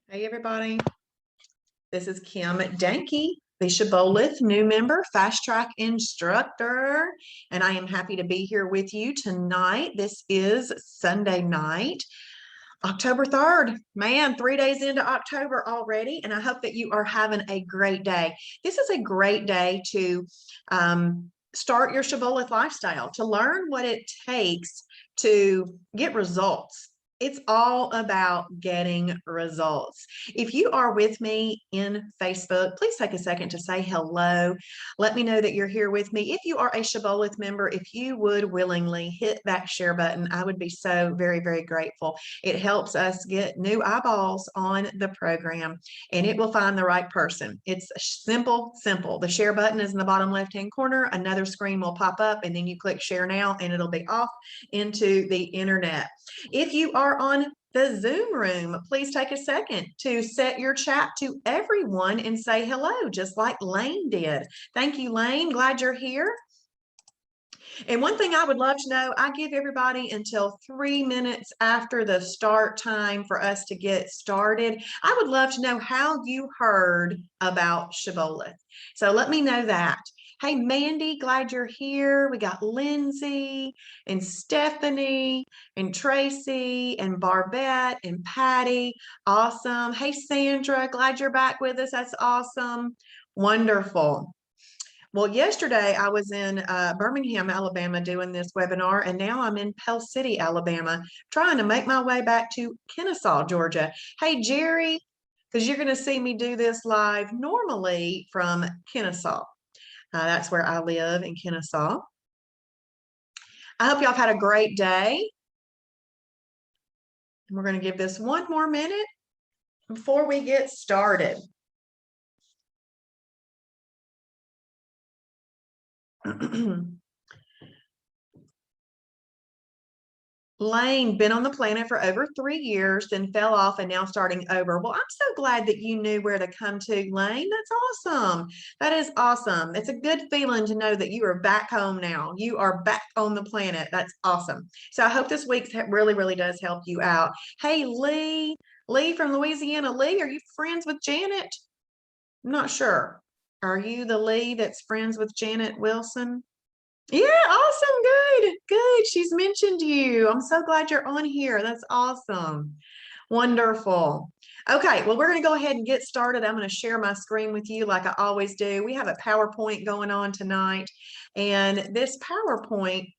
Hey everybody, this is Kim Dahnke, the Shibboleth new member, fast track instructor, and I am happy to be here with you tonight. This is Sunday night, October 3rd. Man, 3 days into October already, and I hope that you are having a great day. This is a great day to start your Shibboleth lifestyle, to learn what it takes to get results. It's all about getting results. If you are with me in Facebook, please take a second to say hello. Let me know that you're here with me. If you are a Shibboleth member, if you would willingly hit that share button, I would be so very, very grateful. It helps us get new eyeballs on the program, and it will find the right person. It's simple, simple. The share button is in the bottom left-hand corner. Another screen will pop up, and then you click share now, and it'll be off into the internet. If you are on the Zoom room, please take a second to set your chat to everyone and say hello, just like Lane did. Thank you, Lane. Glad you're here. And one thing I would love to know, I give everybody until 3 minutes after the start time for us to get started. I would love to know how you heard about Shibboleth. So let me know that. Hey, Mandy, glad you're here. We got Lindsay and Stephanie and Tracy and Barbette and Patty. Awesome. Hey, Sandra, glad you're back with us. That's awesome. Wonderful. Well, yesterday I was in Birmingham, Alabama doing this webinar, and now I'm in Pell City, Alabama, trying to make my way back to Kennesaw, Georgia. Hey, Jerry, because you're going to see me do this live normally from Kennesaw. That's where I live, in Kennesaw. I hope y'all have had a great day. And we're going to give this one more minute before we get started. Lane, been on the planet for over 3 years, then fell off and now starting over. Well, I'm so glad that you knew where to come to, Lane. That's awesome. That is awesome. It's a good feeling to know that you are back home now. You are back on the planet. That's awesome. So I hope this week's really, really does help you out. Hey, Lee. Lee from Louisiana. Lee, are you friends with Janet? I'm not sure. Are you the Lee that's friends with Janet Wilson? Yeah, awesome. Good. Good. She's mentioned you. I'm so glad you're on here. That's awesome. Wonderful. Okay, well, we're going to go ahead and get started. I'm going to share my screen with you like I always do. We have a PowerPoint going on tonight, and this PowerPoint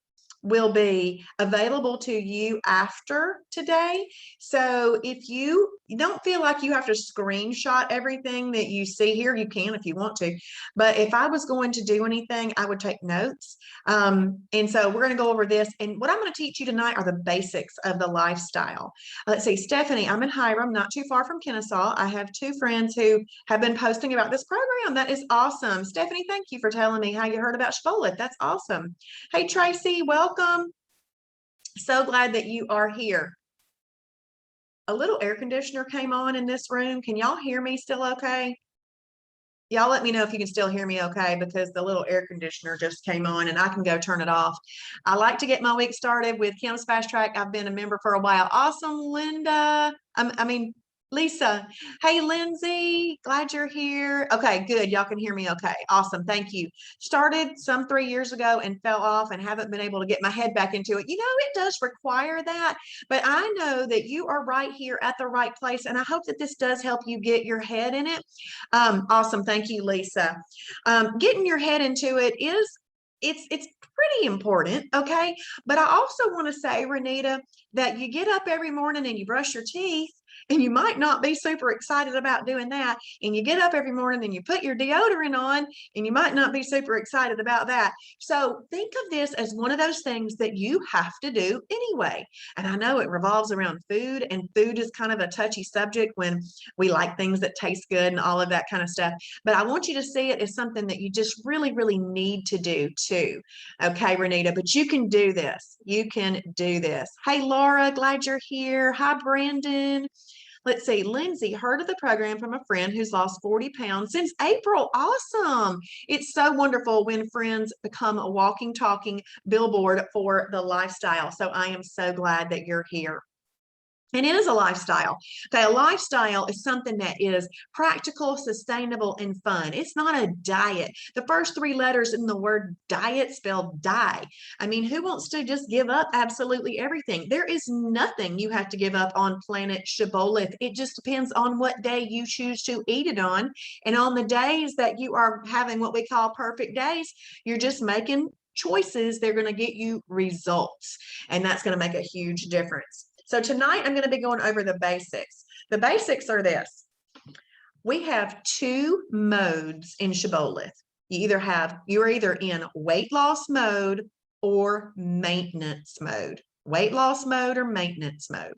will be available to you after today. So if you don't feel like you have to screenshot everything that you see here, you can if you want to. But if I was going to do anything, I would take notes. And so we're going to go over this. And what I'm going to teach you tonight are the basics of the lifestyle. Let's see, Stephanie, I'm in Hiram, not too far from Kennesaw. I have 2 friends who have been posting about this program. That is awesome. Stephanie, thank you for telling me how you heard about Shibboleth. That's awesome. Hey, Tracy, welcome. So glad that you are here. A little air conditioner came on in this room. Can y'all hear me still okay? Y'all let me know if you can still hear me okay, because the little air conditioner just came on and I can go turn it off. I like to get my week started with Kim's Fast Track. I've been a member for a while. Awesome, Linda. Lisa. Hey, Lindsay, glad you're here. Okay, good. Y'all can hear me okay. Awesome. Thank you. Started some 3 years ago and fell off and haven't been able to get my head back into it. You know, it does require that, but I know that you are right here at the right place, and I hope that this does help you get your head in it. Awesome. Thank you, Lisa. Getting your head into it it's pretty important, okay? But I also want to say, Renita, that you get up every morning and you brush your teeth, and you might not be super excited about doing that. And you get up every morning and you put your deodorant on, and you might not be super excited about that. So think of this as one of those things that you have to do anyway. And I know it revolves around food, and food is kind of a touchy subject when we like things that taste good and all of that kind of stuff. But I want you to see it as something that you just really, really need to do too. Okay, Renita, but you can do this. You can do this. Hey, Laura, glad you're here. Hi, Brandon. Let's see, Lindsay heard of the program from a friend who's lost 40 pounds since April. Awesome. It's so wonderful when friends become a walking, talking billboard for the lifestyle. So I am so glad that you're here. And it is a lifestyle. Okay, a lifestyle is something that is practical, sustainable, and fun. It's not a diet. The first three letters in the word diet spell die. I mean, who wants to just give up absolutely everything? There is nothing you have to give up on planet Shibboleth. It just depends on what day you choose to eat it on. And on the days that you are having what we call perfect days, you're just making choices. They're going to get you results. And that's going to make a huge difference. So tonight I'm going to be going over the basics. The basics are this. We have two modes in Shibboleth. You're either in weight loss mode or maintenance mode. Weight loss mode or maintenance mode.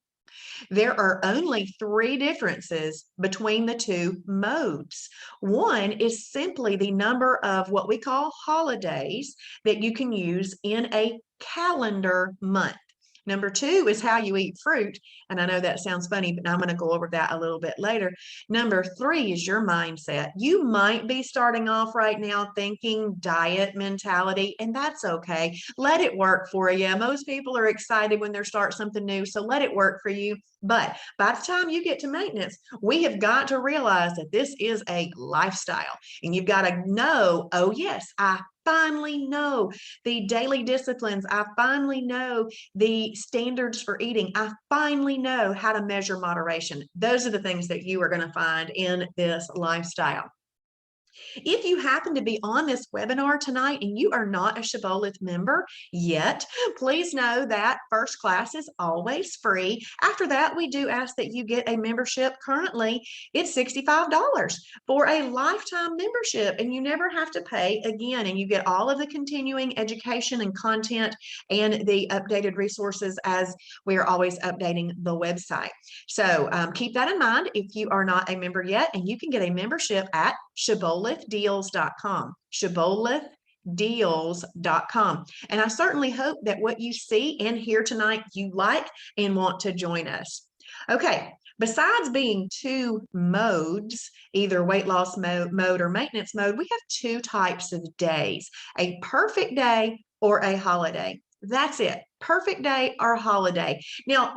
There are only three differences between the two modes. One is simply the number of what we call holidays that you can use in a calendar month. Number two is how you eat fruit. And I know that sounds funny, but I'm going to go over that a little bit later. Number three is your mindset. You might be starting off right now thinking diet mentality, and that's okay. Let it work for you. Most people are excited when they start something new, so let it work for you. But by the time you get to maintenance, we have got to realize that this is a lifestyle, and you've got to know, oh yes, I finally know the daily disciplines. I finally know the standards for eating. I finally know how to measure moderation. Those are the things that you are going to find in this lifestyle. If you happen to be on this webinar tonight and you are not a Shibboleth member yet, please know that first class is always free. After that, we do ask that you get a membership. Currently, it's $65 for a lifetime membership, and you never have to pay again. And you get all of the continuing education and content and the updated resources as we are always updating the website. So keep that in mind if you are not a member yet, and you can get a membership at shibbolethdeals.com. shibbolethdeals.com. And I certainly hope that what you see and hear tonight you like and want to join us. Okay, besides being two modes, either weight loss mode or maintenance mode, we have two types of days, a perfect day or a holiday. That's it. Perfect day or holiday. Now,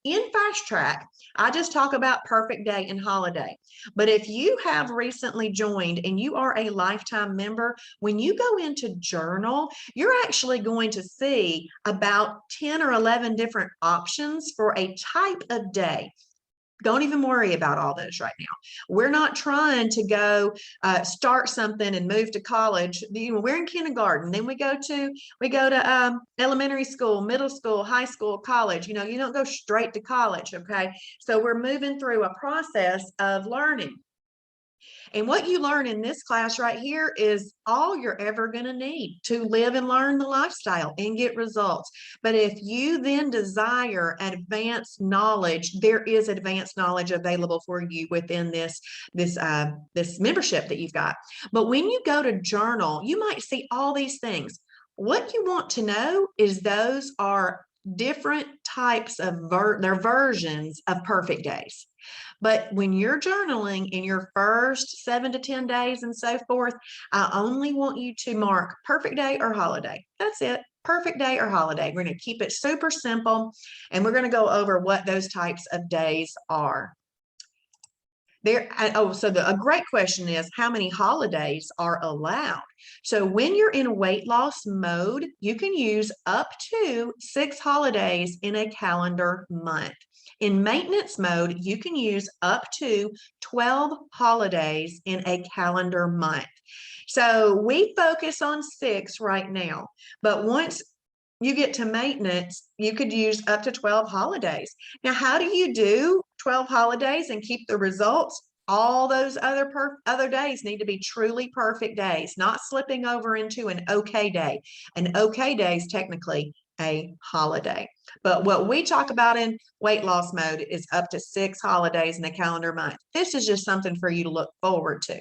in Fast Track, I just talk about perfect day and holiday. But if you have recently joined and you are a lifetime member, when you go into journal, you're actually going to see about 10 or 11 different options for a type of day. Don't even worry about all those right now. We're not trying to go start something and move to college. We're in kindergarten, then we go to elementary school, middle school, high school, college. You don't go straight to college, okay? So we're moving through a process of learning. And what you learn in this class right here is all you're ever going to need to live and learn the lifestyle and get results. But if you then desire advanced knowledge, there is advanced knowledge available for you within this membership that you've got. But when you go to journal, you might see all these things. What you want to know is those are different types of their versions of perfect days. But when you're journaling in your first 7 to 10 days and so forth, I only want you to mark perfect day or holiday. That's it. Perfect day or holiday. We're going to keep it super simple, and we're going to go over what those types of days are. A great question is, how many holidays are allowed? So when you're in weight loss mode, you can use up to 6 holidays in a calendar month. In maintenance mode, you can use up to 12 holidays in a calendar month. So we focus on 6 right now, but once you get to maintenance, you could use up to 12 holidays. Now, how do you do 12 holidays and keep the results? All those other days need to be truly perfect days, not slipping over into an okay day. An okay day is technically a holiday. But what we talk about in weight loss mode is up to 6 holidays in a calendar month. This is just something for you to look forward to.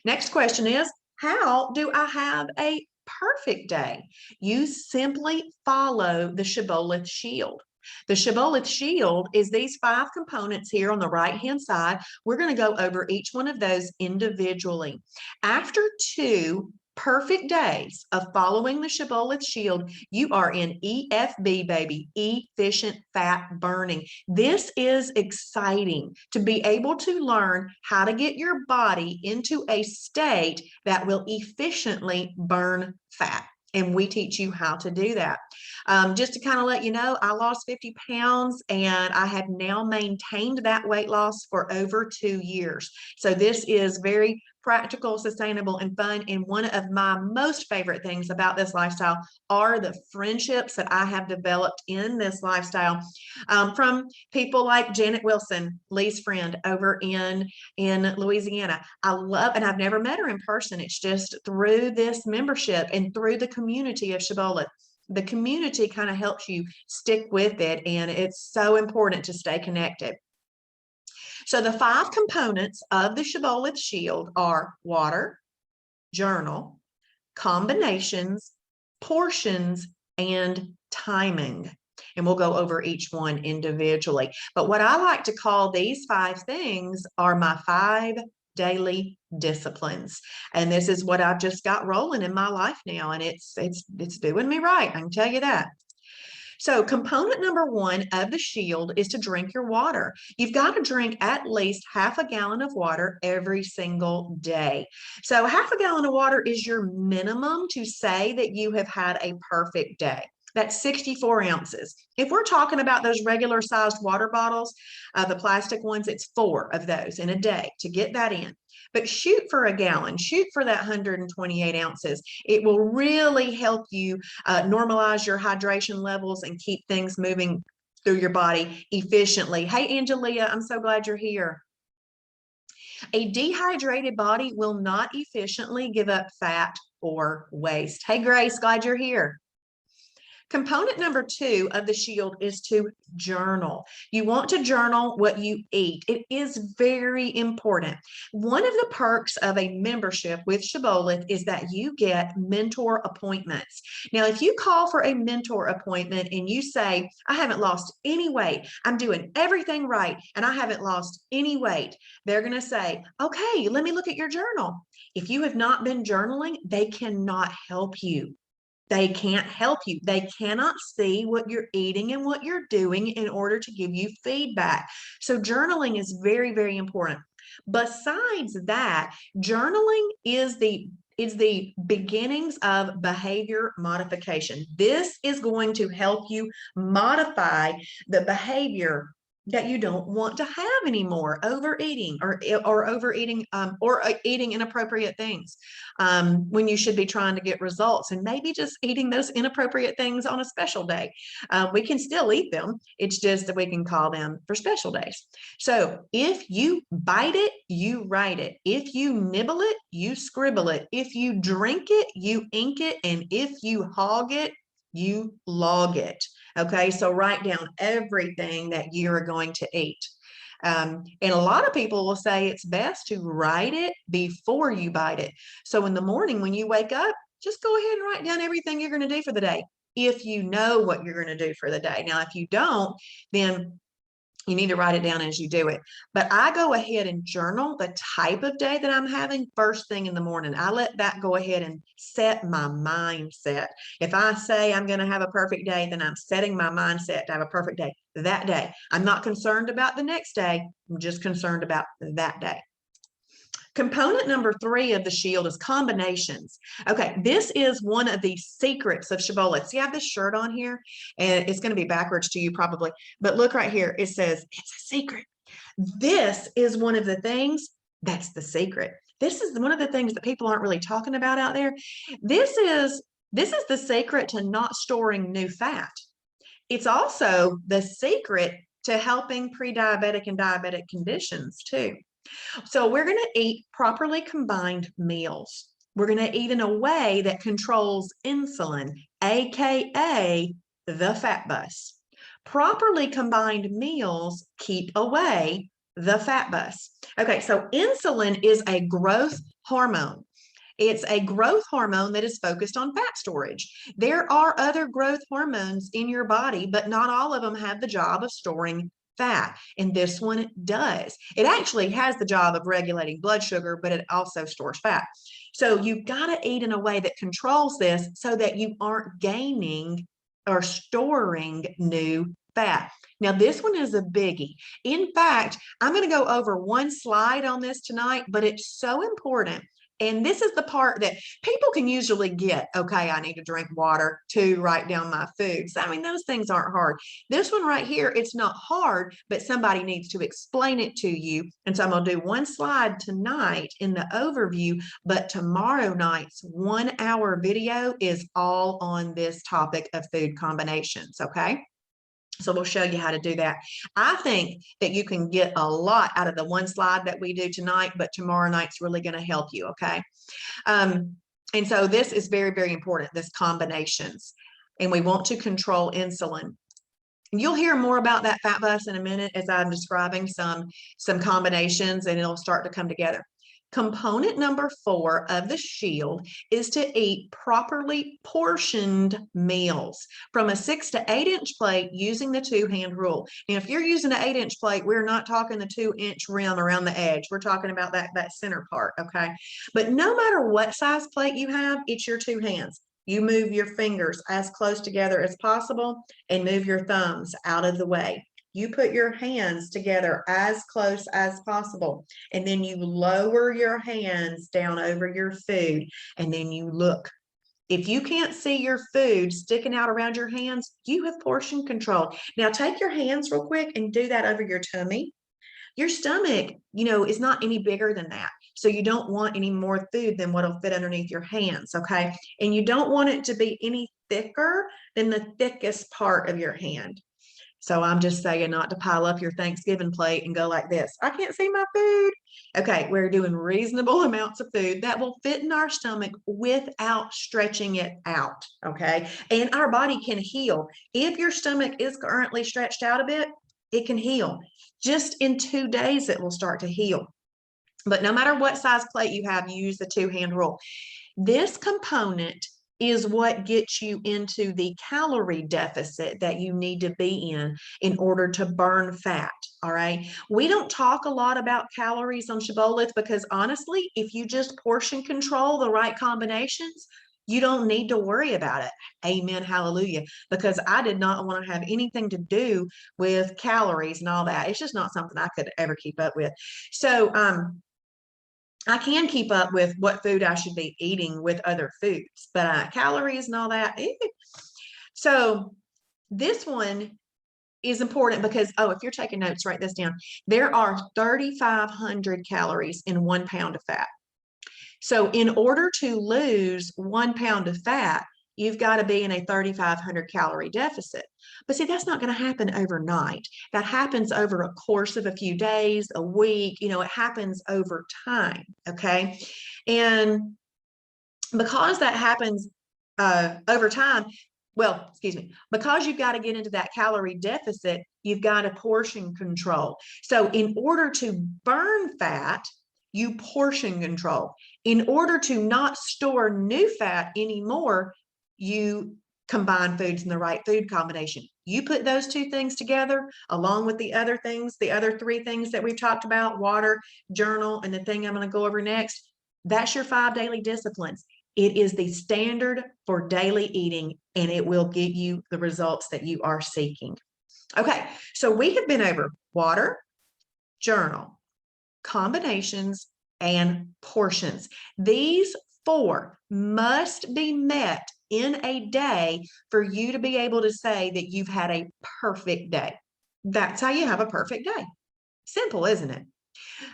Next question is, how do I have a perfect day? You simply follow the Shibboleth shield. The Shibboleth shield is these 5 components here on the right-hand side. We're going to go over each one of those individually. After 2 perfect days of following the Shibboleth Shield, you are in EFB, baby, efficient fat burning. This is exciting to be able to learn how to get your body into a state that will efficiently burn fat. And we teach you how to do that. Just to kind of let you know, I lost 50 pounds and I have now maintained that weight loss for over 2 years. So this is very practical, sustainable, and fun. And one of my most favorite things about this lifestyle are the friendships that I have developed in this lifestyle from people like Janet Wilson, Lee's friend over in Louisiana. I love, and I've never met her in person. It's just through this membership and through the community of Shibboleth. The community kind of helps you stick with it, and it's so important to stay connected. So the 5 components of the Shibboleth Shield are water, journal, combinations, portions, and timing. And we'll go over each one individually. But what I like to call these 5 things are my 5 daily disciplines. And this is what I've just got rolling in my life now. And it's doing me right. I can tell you that. So component number 1 of the shield is to drink your water. You've got to drink at least half a gallon of water every single day. So half a gallon of water is your minimum to say that you have had a perfect day. That's 64 ounces. If we're talking about those regular sized water bottles, the plastic ones, it's 4 of those in a day to get that in. But shoot for a gallon, shoot for that 128 ounces. It will really help you normalize your hydration levels and keep things moving through your body efficiently. Hey, Angelia, I'm so glad you're here. A dehydrated body will not efficiently give up fat or waste. Hey, Grace, glad you're here. Component number 2 of the shield is to journal. You want to journal what you eat. It is very important. One of the perks of a membership with Shibboleth is that you get mentor appointments. Now, if you call for a mentor appointment and you say, I haven't lost any weight, I'm doing everything right, and I haven't lost any weight, they're going to say, okay, let me look at your journal. If you have not been journaling, they cannot help you. They can't help you. They cannot see what you're eating and what you're doing in order to give you feedback. So journaling is very, very important. Besides that, journaling is the beginnings of behavior modification. This is going to help you modify the behavior that you don't want to have anymore, overeating or overeating or eating inappropriate things when you should be trying to get results, and maybe just eating those inappropriate things on a special day. We can still eat them. It's just that we can call them for special days. So if you bite it, you write it. If you nibble it, you scribble it. If you drink it, you ink it. And if you hog it, you log it. Okay, so write down everything that you're going to eat. And a lot of people will say it's best to write it before you bite it. So in the morning when you wake up, just go ahead and write down everything you're going to do for the day, if you know what you're going to do for the day. Now, if you don't, then you need to write it down as you do it. But I go ahead and journal the type of day that I'm having first thing in the morning. I let that go ahead and set my mindset. If I say I'm going to have a perfect day, then I'm setting my mindset to have a perfect day that day. I'm not concerned about the next day. I'm just concerned about that day. Component number 3 of the shield is combinations. Okay, this is one of the secrets of Shibboleth. See, I have this shirt on here, and it's going to be backwards to you probably, but look right here. It says it's a secret. This is one of the things that's the secret. This is one of the things that people aren't really talking about out there. This is the secret to not storing new fat. It's also the secret to helping pre-diabetic and diabetic conditions too. So we're going to eat properly combined meals. We're going to eat in a way that controls insulin, aka the fat bus. Properly combined meals keep away the fat bus. Okay, so insulin is a growth hormone. It's a growth hormone that is focused on fat storage. There are other growth hormones in your body, but not all of them have the job of storing fat. And this one does. It actually has the job of regulating blood sugar, but it also stores fat. So you've got to eat in a way that controls this so that you aren't gaining or storing new fat. Now, this one is a biggie. In fact, I'm going to go over one slide on this tonight, but it's so important. And this is the part that people can usually get. Okay, I need to drink water to write down my foods. I mean, those things aren't hard. This one right here, it's not hard, but somebody needs to explain it to you. And so I'm going to do one slide tonight in the overview, but tomorrow night's 1 hour video is all on this topic of food combinations. Okay. So we'll show you how to do that. I think that you can get a lot out of the one slide that we do tonight, but tomorrow night's really going to help you, okay? And so this is very, very important, this combinations. And we want to control insulin. You'll hear more about that fat bus in a minute as I'm describing some combinations, and it'll start to come together. Component number 4 of the shield is to eat properly portioned meals from a 6 to 8 inch plate using the 2-hand rule. Now, if you're using an 8-inch plate, we're not talking the 2-inch rim around the edge. We're talking about that center part, okay? But no matter what size plate you have, it's your 2 hands. You move your fingers as close together as possible and move your thumbs out of the way. You put your hands together as close as possible, and then you lower your hands down over your food, and then you look. If you can't see your food sticking out around your hands, you have portion control. Now take your hands real quick and do that over your tummy. Your stomach, is not any bigger than that. So you don't want any more food than what'll fit underneath your hands, okay? And you don't want it to be any thicker than the thickest part of your hand. So I'm just saying not to pile up your Thanksgiving plate and go like this. I can't see my food. Okay, we're doing reasonable amounts of food that will fit in our stomach without stretching it out, okay? And our body can heal. If your stomach is currently stretched out a bit, it can heal. Just in 2 days, it will start to heal. But no matter what size plate you have, you use the 2-hand rule. This component is what gets you into the calorie deficit that you need to be in order to burn fat, all right? We don't talk a lot about calories on Shibboleth because honestly, if you just portion control the right combinations, you don't need to worry about it. Amen, hallelujah. Because I did not want to have anything to do with calories and all that. It's just not something I could ever keep up with. So, I can keep up with what food I should be eating with other foods, but calories and all that. So this one is important because, if you're taking notes, write this down. There are 3,500 calories in 1 pound of fat. So in order to lose 1 pound of fat, you've got to be in a 3,500 calorie deficit. But see, that's not going to happen overnight. That happens over a course of a few days, a week, it happens over time. Okay. And because that happens over time, because you've got to get into that calorie deficit, you've got to portion control. So in order to burn fat, you portion control. In order to not store new fat anymore, you combine foods in the right food combination. You put those 2 things together along with the other things, the other 3 things that we've talked about, water, journal, and the thing I'm going to go over next. That's your 5 daily disciplines. It is the standard for daily eating, and it will give you the results that you are seeking. Okay, so we have been over water, journal, combinations, and portions. These 4 must be met in a day for you to be able to say that you've had a perfect day. That's how you have a perfect day. Simple, isn't it?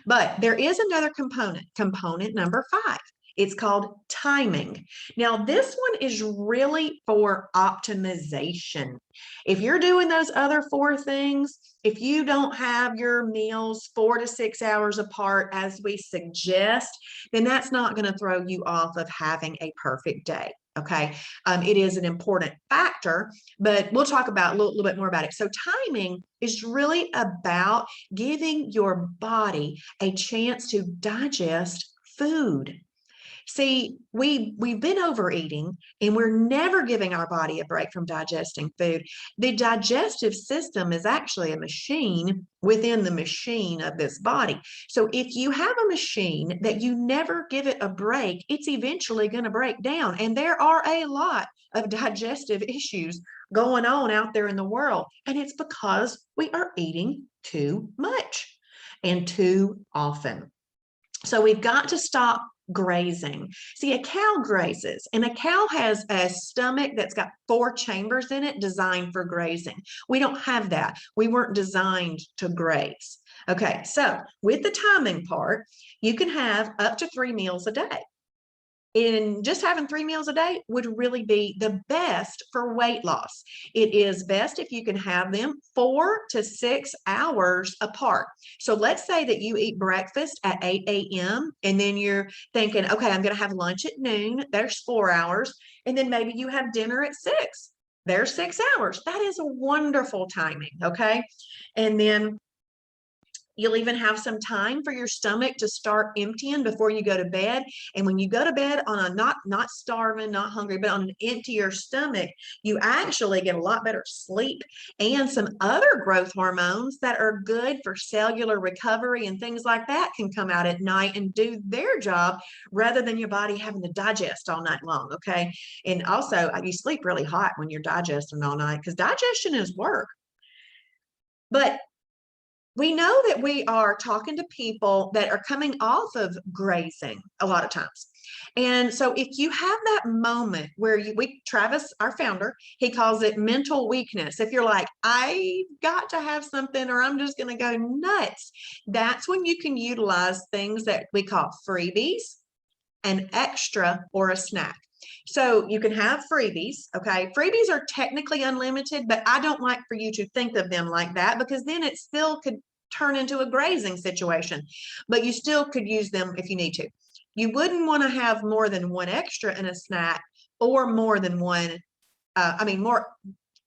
But there is another component number 5. It's called timing. Now, this one is really for optimization. If you're doing those other 4 things, if you don't have your meals 4 to 6 hours apart as we suggest, then that's not going to throw you off of having a perfect day. Okay. It is an important factor, but we'll talk about a little bit more about it. So timing is really about giving your body a chance to digest food. See, we've been overeating and we're never giving our body a break from digesting food. The digestive system is actually a machine within the machine of this body. So if you have a machine that you never give it a break, it's eventually going to break down. And there are a lot of digestive issues going on out there in the world. And it's because we are eating too much and too often. So we've got to stop grazing. See, a cow grazes, and a cow has a stomach that's got 4 chambers in it designed for grazing. We don't have that. We weren't designed to graze. Okay, so with the timing part, you can have up to 3 meals a day. And just having 3 meals a day would really be the best for weight loss. It is best if you can have them 4 to 6 hours apart. So let's say that you eat breakfast at 8 a.m. and then you're thinking, okay, I'm going to have lunch at noon. There's 4 hours. And then maybe you have dinner at 6. There's 6 hours. That is a wonderful timing. Okay. And then you'll even have some time for your stomach to start emptying before you go to bed. And when you go to bed on a not starving, not hungry, but on an emptier stomach, you actually get a lot better sleep and some other growth hormones that are good for cellular recovery and things like that can come out at night and do their job rather than your body having to digest all night long. Okay. And also you sleep really hot when you're digesting all night because digestion is work. But we know that we are talking to people that are coming off of grazing a lot of times. And so if you have that moment where Travis, our founder, he calls it mental weakness. If you're like, I got to have something or I'm just going to go nuts, that's when you can utilize things that we call freebies, an extra, or a snack. So you can have freebies, okay? Freebies are technically unlimited, but I don't like for you to think of them like that because then it still could turn into a grazing situation, but you still could use them if you need to. You wouldn't want to have more than 1 extra in a snack or more than one,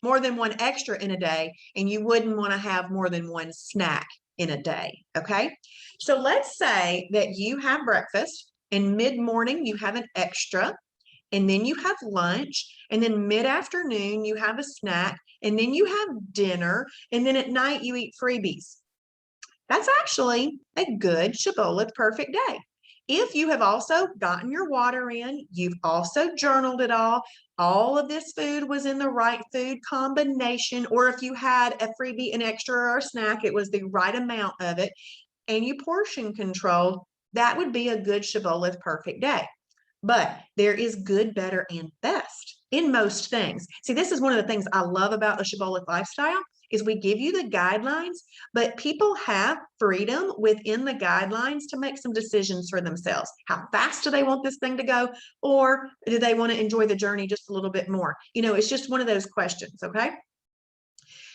more than 1 extra in a day, and you wouldn't want to have more than 1 snack in a day, okay? So let's say that you have breakfast and mid-morning you have an extra, and then you have lunch, and then mid-afternoon you have a snack, and then you have dinner, and then at night you eat freebies. That's actually a good Shibboleth perfect day. If you have also gotten your water in, you've also journaled it all of this food was in the right food combination, or if you had a freebie, an extra, or a snack, it was the right amount of it, and you portion controlled, that would be a good Shibboleth perfect day. But there is good, better, and best in most things. See, this is one of the things I love about a Shibboleth lifestyle is we give you the guidelines, but people have freedom within the guidelines to make some decisions for themselves. How fast do they want this thing to go? Or do they want to enjoy the journey just a little bit more? You know, it's just one of those questions, okay?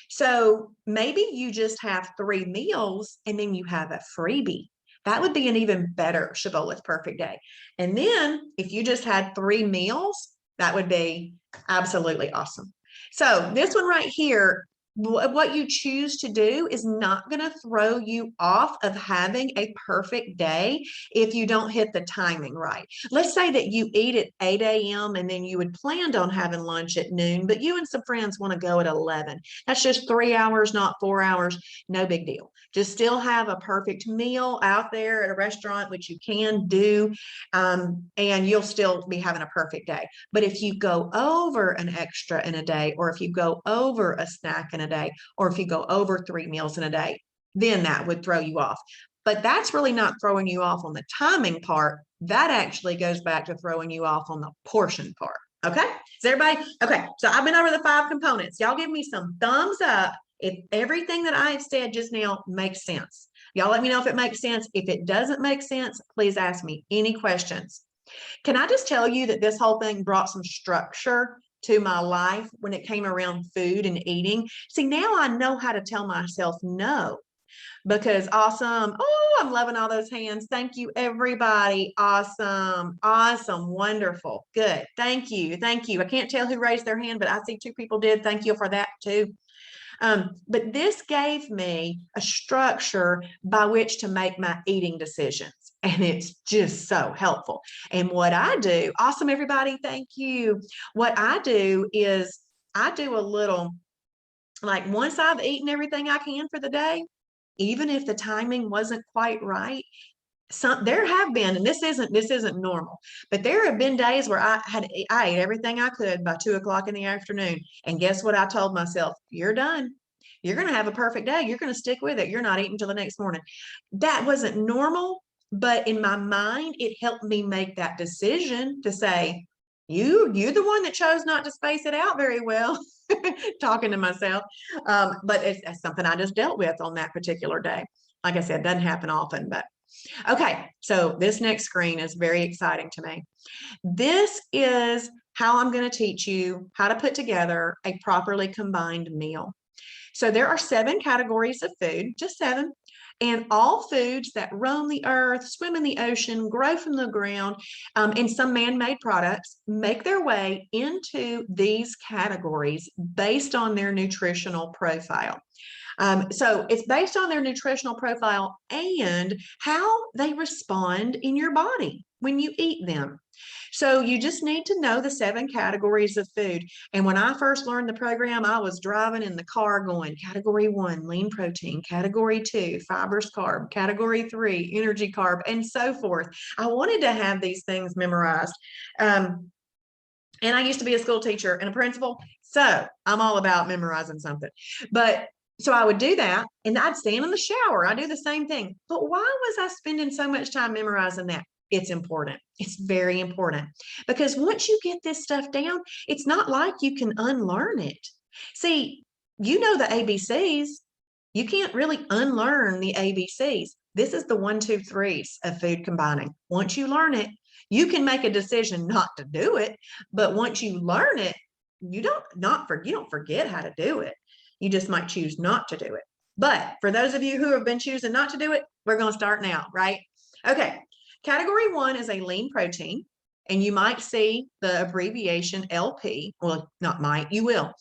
So maybe you just have 3 meals and then you have a freebie. That would be an even better Shibboleth perfect day. And then if you just had 3 meals, that would be absolutely awesome. So this one right here, what you choose to do is not going to throw you off of having a perfect day if you don't hit the timing right. Let's say that you eat at 8 a.m. and then you had planned on having lunch at noon, but you and some friends want to go at 11. That's just 3 hours, not 4 hours. No big deal. Just still have a perfect meal out there at a restaurant, which you can do, and you'll still be having a perfect day. But if you go over an extra in a day, or if you go over a snack in a day, or if you go over 3 meals in a day, then that would throw you off. But that's really not throwing you off on the timing part. That actually goes back to throwing you off on the portion part. Okay? Is everybody? Okay. So I've been over the 5 components. Y'all give me some thumbs up if everything that I have said just now makes sense. Y'all let me know if it makes sense. If it doesn't make sense, please ask me any questions. Can I just tell you that this whole thing brought some structure to my life when it came around food and eating? See, now I know how to tell myself no, because awesome. Oh, I'm loving all those hands. Thank you, everybody. Awesome. Awesome. Wonderful. Good. Thank you. Thank you. I can't tell who raised their hand, but I see 2 people did. Thank you for that too. But this gave me a structure by which to make my eating decisions. and it's just so helpful. And what I do, awesome, everybody, thank you. What I do is I do a little, like once I've eaten everything I can for the day, even if the timing wasn't quite right, there have been, and this isn't normal, but there have been days where I ate everything I could by 2 o'clock in the afternoon. And guess what I told myself? You're done. You're going to have a perfect day. You're going to stick with it. You're not eating till the next morning. That wasn't normal, but in my mind, it helped me make that decision to say, you're the one that chose not to space it out very well, talking to myself. But it's something I just dealt with on that particular day. Like I said, it doesn't happen often, but okay. So this next screen is very exciting to me. This is how I'm going to teach you how to put together a properly combined meal. So there are 7 categories of food, just 7, and all foods that roam the earth, swim in the ocean, grow from the ground, and some man-made products make their way into these categories based on their nutritional profile. So it's based on their nutritional profile and how they respond in your body when you eat them. So you just need to know the 7 categories of food. And when I first learned the program, I was driving in the car going, category 1, lean protein, category 2, fibrous carb, category 3, energy carb, and so forth. I wanted to have these things memorized. And I used to be a school teacher and a principal, so I'm all about memorizing something. But so I would do that, and I'd stand in the shower. I do the same thing. But why was I spending so much time memorizing that? It's important. It's very important, because once you get this stuff down, it's not like you can unlearn it. See, you know the ABCs. You can't really unlearn the ABCs. This is the 1, 2, 3s of food combining. Once you learn it, you can make a decision not to do it, but once you learn it, you don't forget how to do it. You just might choose not to do it. But for those of you who have been choosing not to do it, we're going to start now, right? Okay. Category 1 is a lean protein, and you might see the abbreviation LP. Well, not might, you will.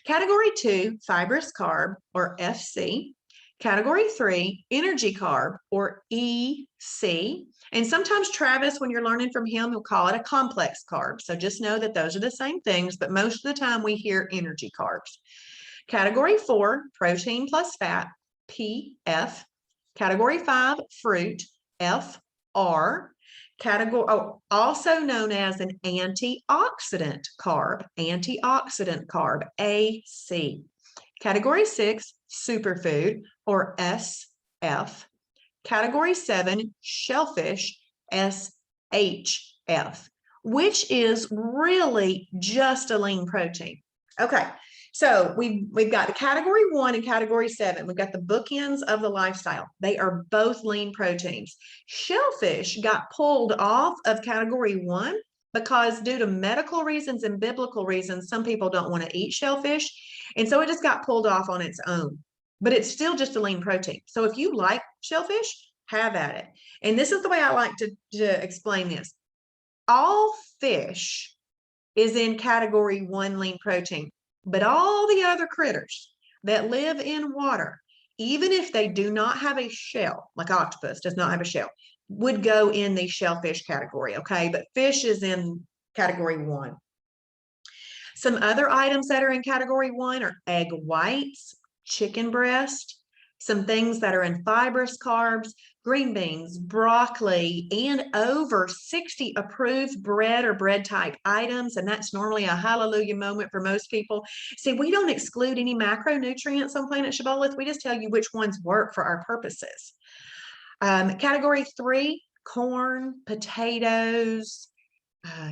Category 2, fibrous carb, or FC. Category 3, energy carb, or EC. And sometimes Travis, when you're learning from him, he'll call it a complex carb. So just know that those are the same things, but most of the time we hear energy carbs. Category 4, protein plus fat, PF. Category 5, fruit, FR. Also known as an antioxidant carb, AC. Category 6, superfood, or SF. Category 7, shellfish, SHF, which is really just a lean protein. Okay, so we've got the category 1 and category 7. We've got the bookends of the lifestyle. They are both lean proteins. Shellfish got pulled off of category 1 because due to medical reasons and biblical reasons, some people don't want to eat shellfish. And so it just got pulled off on its own. But it's still just a lean protein. So if you like shellfish, have at it. And this is the way I like to explain this. All fish is in category 1 lean protein, but all the other critters that live in water, even if they do not have a shell, like octopus does not have a shell, would go in the shellfish category, okay? But fish is in category 1. Some other items that are in category 1 are egg whites, chicken breast, some things that are in fibrous carbs, green beans, broccoli, and over 60 approved bread or bread type items. And that's normally a hallelujah moment for most people. See, we don't exclude any macronutrients on Planet Shibboleth. We just tell you which ones work for our purposes. Category 3, corn, potatoes,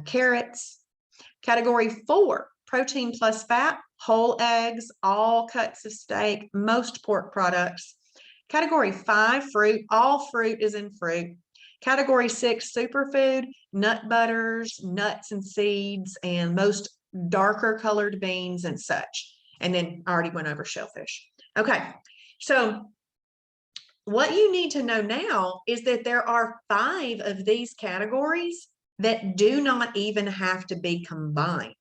carrots. Category 4, protein plus fat, whole eggs, all cuts of steak, most pork products. Category 5, fruit, all fruit is in fruit. Category 6, superfood, nut butters, nuts and seeds, and most darker colored beans and such. And then I already went over shellfish. Okay, so what you need to know now is that there are 5 of these categories that do not even have to be combined.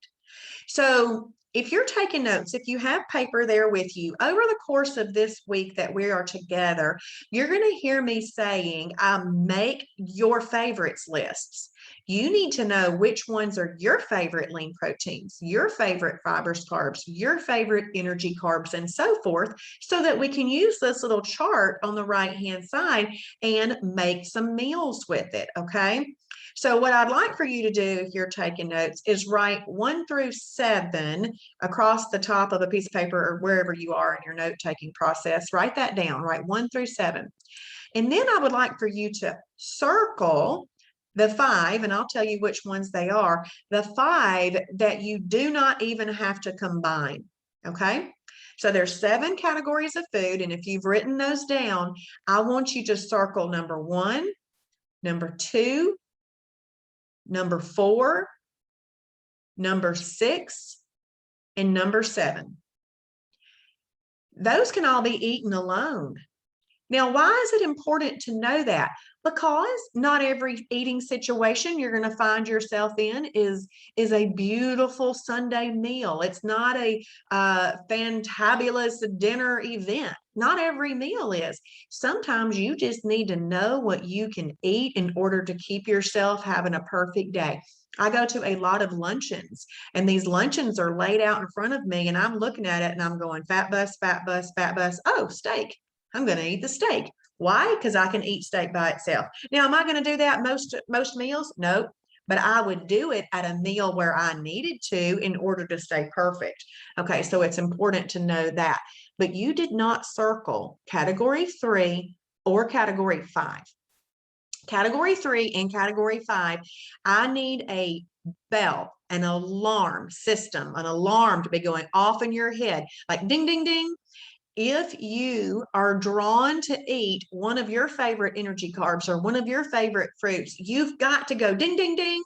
So if you're taking notes, if you have paper there with you, over the course of this week that we are together, you're going to hear me saying, make your favorites lists. You need to know which ones are your favorite lean proteins, your favorite fibrous carbs, your favorite energy carbs, and so forth, so that we can use this little chart on the right-hand side and make some meals with it, okay? So what I'd like for you to do, if you're taking notes, is write 1 through 7 across the top of a piece of paper or wherever you are in your note-taking process. Write that down, write 1 through 7. And then I would like for you to circle the 5, and I'll tell you which ones they are, the 5 that you do not even have to combine, okay? So there's 7 categories of food, and if you've written those down, I want you to circle number 1, number 2, number 4, number 6, and number 7. Those can all be eaten alone. Now, why is it important to know that? Because not every eating situation you're going to find yourself in is a beautiful Sunday meal. It's not a fantabulous dinner event. Not every meal is. Sometimes you just need to know what you can eat in order to keep yourself having a perfect day. I go to a lot of luncheons, and these luncheons are laid out in front of me, and I'm looking at it and I'm going, fat bus, fat bus, fat bus. Oh, steak. I'm going to eat the steak. Why? Because I can eat steak by itself. Now, am I going to do that most meals? No, but I would do it at a meal where I needed to in order to stay perfect. Okay, so it's important to know that. But you did not circle category 3 or category 5. Category 3 and category 5, I need a bell, an alarm system, an alarm to be going off in your head, like ding, ding, ding. If you are drawn to eat one of your favorite energy carbs or one of your favorite fruits, you've got to go ding, ding, ding,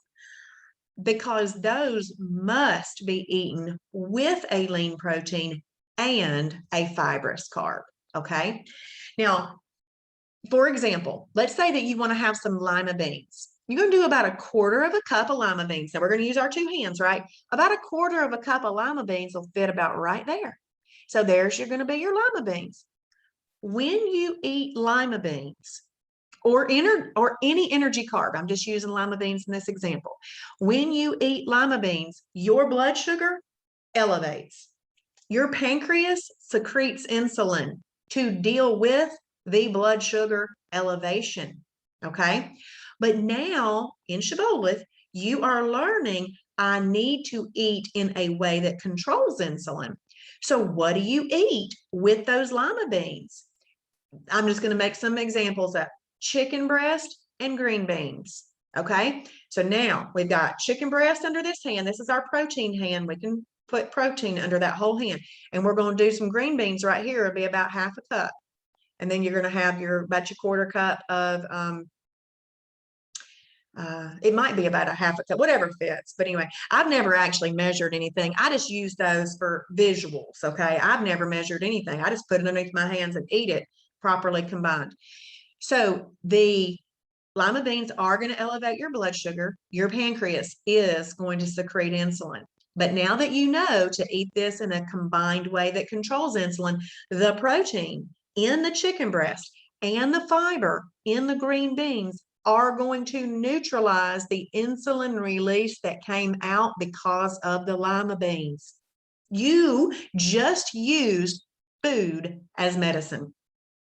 because those must be eaten with a lean protein and a fibrous carb, okay? Now, for example, let's say that you want to have some lima beans. You're going to do about a quarter of a cup of lima beans. So we're going to use our 2 hands, right? About a quarter of a cup of lima beans will fit about right there. So there's going to be your lima beans. When you eat lima beans or any energy carb, I'm just using lima beans in this example. When you eat lima beans, your blood sugar elevates. Your pancreas secretes insulin to deal with the blood sugar elevation, okay? But now in Shibboleth, you are learning I need to eat in a way that controls insulin. So what do you eat with those lima beans? I'm just going to make some examples of chicken breast and green beans. Okay, so now we've got chicken breast under this hand. This is our protein hand. We can put protein under that whole hand. And we're going to do some green beans right here. It'll be about half a cup. And then you're going to have about your quarter cup of it might be about a half a cup, whatever fits. But anyway, I've never actually measured anything. I just use those for visuals. Okay. I've never measured anything. I just put it underneath my hands and eat it properly combined. So the lima beans are going to elevate your blood sugar. Your pancreas is going to secrete insulin. But now that you know to eat this in a combined way that controls insulin, the protein in the chicken breast and the fiber in the green beans are going to neutralize the insulin release that came out because of the lima beans. You just used food as medicine.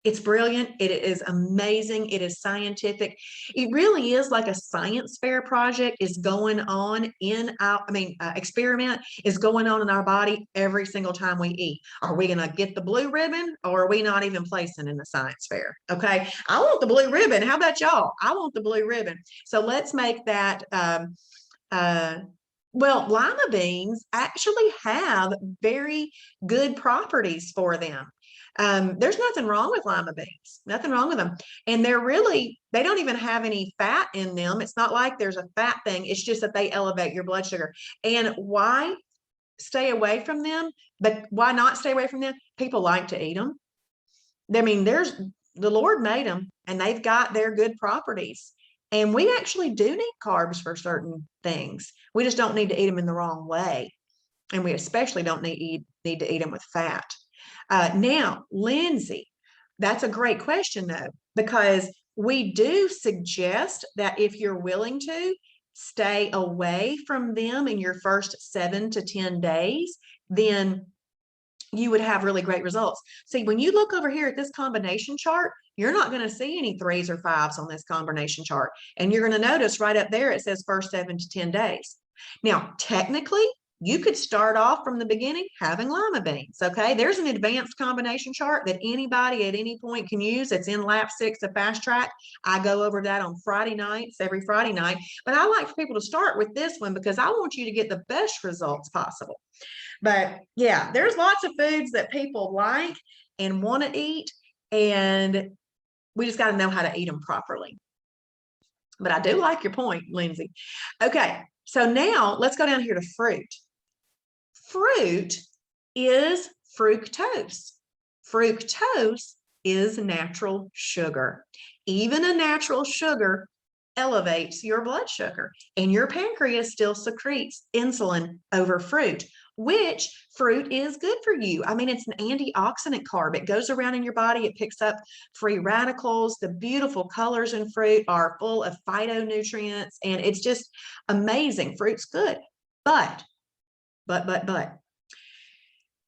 It's brilliant. It is amazing. It is scientific. It really is like a science fair project is going on in our, experiment is going on in our body every single time we eat. Are we going to get the blue ribbon, or are we not even placing in the science fair? Okay. I want the blue ribbon. How about y'all? I want the blue ribbon. So let's make that, well, lima beans actually have very good properties for them. There's nothing wrong with lima beans, nothing wrong with them. And they don't even have any fat in them. It's not like there's a fat thing. It's just that they elevate your blood sugar. And why stay away from them? But why not stay away from them? People like to eat them. I mean, the Lord made them and they've got their good properties. And we actually do need carbs for certain things. We just don't need to eat them in the wrong way. And we especially don't need to eat them with fat. Now, Lindsay, that's a great question though, because we do suggest that if you're willing to stay away from them in your first 7 to 10 days, then you would have really great results. See, when you look over here at this combination chart, you're not going to see any 3s or 5s on this combination chart. And you're going to notice right up there, it says first 7 to 10 days. Now, technically, you could start off from the beginning having lima beans, okay? There's an advanced combination chart that anybody at any point can use. It's in Lap 6 of Fast Track. I go over that on Friday nights, every Friday night. But I like for people to start with this one because I want you to get the best results possible. But yeah, there's lots of foods that people like and want to eat, and we just got to know how to eat them properly. But I do like your point, Lindsay. Okay, so now let's go down here to fruit. Fruit is fructose. Fructose is natural sugar. Even a natural sugar elevates your blood sugar, and your pancreas still secretes insulin over fruit, which fruit is good for you. I mean, it's an antioxidant carb. It goes around in your body. It picks up free radicals. The beautiful colors in fruit are full of phytonutrients, and it's just amazing. Fruit's good. But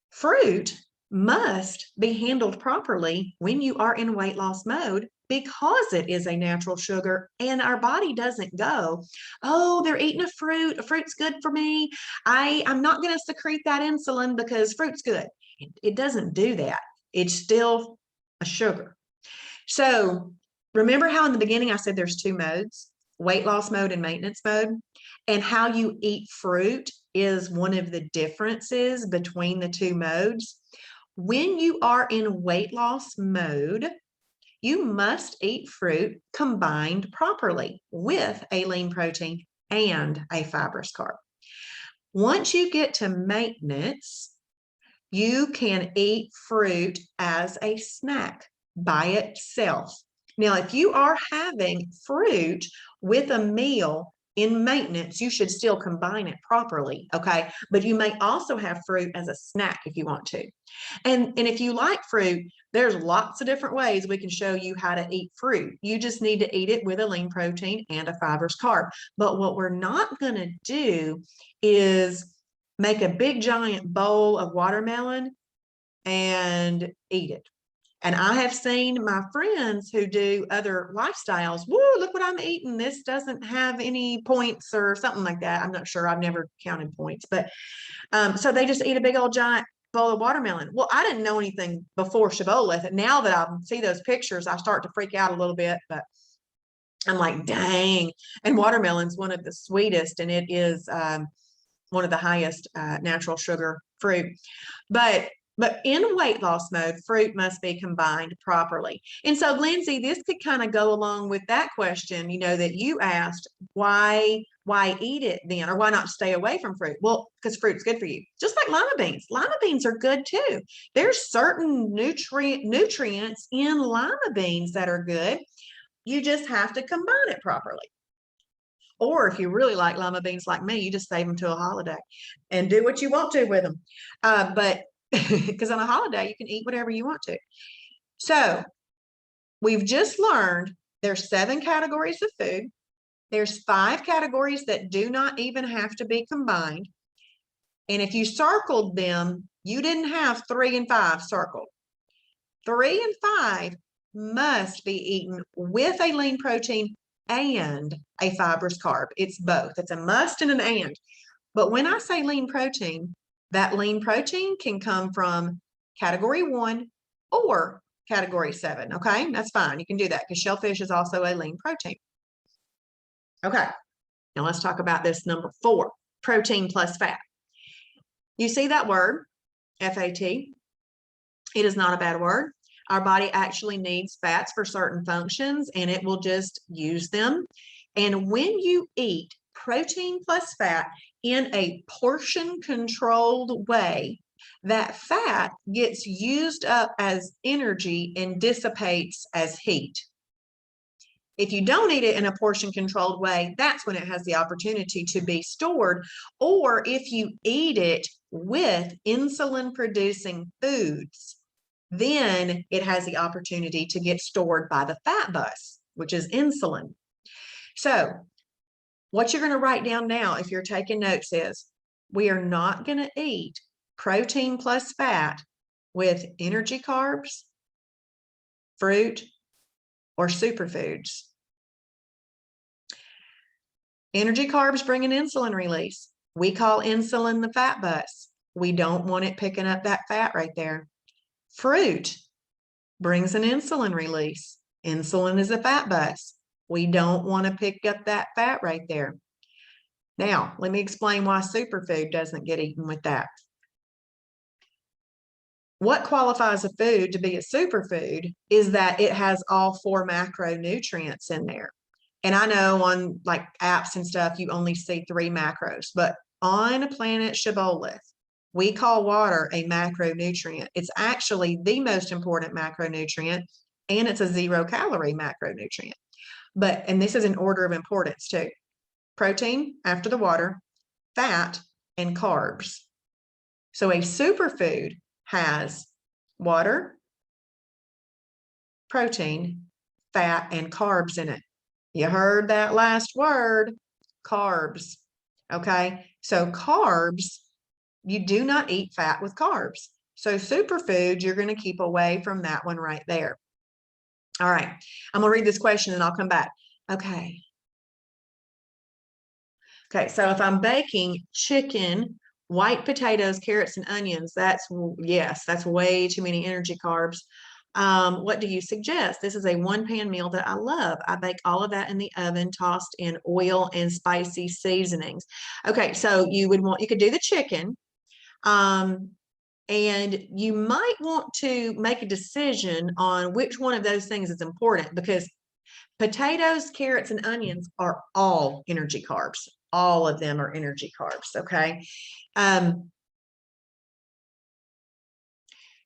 fruit must be handled properly when you are in weight loss mode, because it is a natural sugar, and our body doesn't go, oh, they're eating a fruit. A fruit's good for me. I'm not going to secrete that insulin because fruit's good. It doesn't do that. It's still a sugar. So remember how in the beginning I said there's 2 modes, weight loss mode and maintenance mode, and how you eat fruit is one of the differences between the 2 modes. When you are in weight loss mode, you must eat fruit combined properly with a lean protein and a fibrous carb. Once you get to maintenance, you can eat fruit as a snack by itself. Now, if you are having fruit with a meal in maintenance, you should still combine it properly, okay? But you may also have fruit as a snack if you want to. And if you like fruit, there's lots of different ways we can show you how to eat fruit. You just need to eat it with a lean protein and a fibrous carb. But what we're not going to do is make a big giant bowl of watermelon and eat it. And I have seen my friends who do other lifestyles, woo, look what I'm eating. This doesn't have any points or something like that. I'm not sure. I've never counted points. But so they just eat a big old giant bowl of watermelon. Well, I didn't know anything before Shibboleth. And now that I see those pictures, I start to freak out a little bit. But I'm like, dang. And watermelon's one of the sweetest, and it is one of the highest natural sugar fruit. But in weight loss mode, fruit must be combined properly. And so, Lindsay, this could kind of go along with that question, that you asked, why eat it then, or why not stay away from fruit? Well, because fruit's good for you. Just like lima beans. Lima beans are good too. There's certain nutrients in lima beans that are good. You just have to combine it properly. Or if you really like lima beans like me, you just save them to a holiday and do what you want to with them. But because on a holiday, you can eat whatever you want to. So we've just learned there's 7 categories of food. There's 5 categories that do not even have to be combined. And if you circled them, you didn't have 3 and 5 circled. 3 and 5 must be eaten with a lean protein and a fibrous carb. It's both. It's a must and an and. But when I say lean protein, that lean protein can come from category 1 or category 7. Okay, that's fine. You can do that because shellfish is also a lean protein. Okay, now let's talk about this number 4, protein plus fat. You see that word, F-A-T? It is not a bad word. Our body actually needs fats for certain functions, and it will just use them. And when you eat protein plus fat in a portion controlled way, that fat gets used up as energy and dissipates as heat. If you don't eat it in a portion controlled way, that's when it has the opportunity to be stored. Or if you eat it with insulin producing foods, then it has the opportunity to get stored by the fat bus, which is insulin. So what you're going to write down now, if you're taking notes, is we are not going to eat protein plus fat with energy carbs, fruit, or superfoods. Energy carbs bring an insulin release. We call insulin the fat bus. We don't want it picking up that fat right there. Fruit brings an insulin release. Insulin is a fat bus. We don't want to pick up that fat right there. Now, let me explain why superfood doesn't get eaten with that. What qualifies a food to be a superfood is that it has all 4 macronutrients in there. And I know on like apps and stuff, you only see 3 macros, but on planet Shibboleth, we call water a macronutrient. It's actually the most important macronutrient, and it's a 0-calorie macronutrient. And this is in order of importance too. Protein after the water, fat, and carbs. So a superfood has water, protein, fat, and carbs in it. You heard that last word, carbs. Okay, so carbs, you do not eat fat with carbs. So superfood, you're going to keep away from that one right there. All right, I'm going to read this question and I'll come back. Okay, so if I'm baking chicken, white potatoes, carrots, and onions, that's way too many energy carbs. What do you suggest? This is a 1-pan meal that I love. I bake all of that in the oven, tossed in oil and spicy seasonings. Okay, so you could do the chicken. And you might want to make a decision on which one of those things is important, because potatoes, carrots, and onions are all energy carbs. All of them are energy carbs, okay?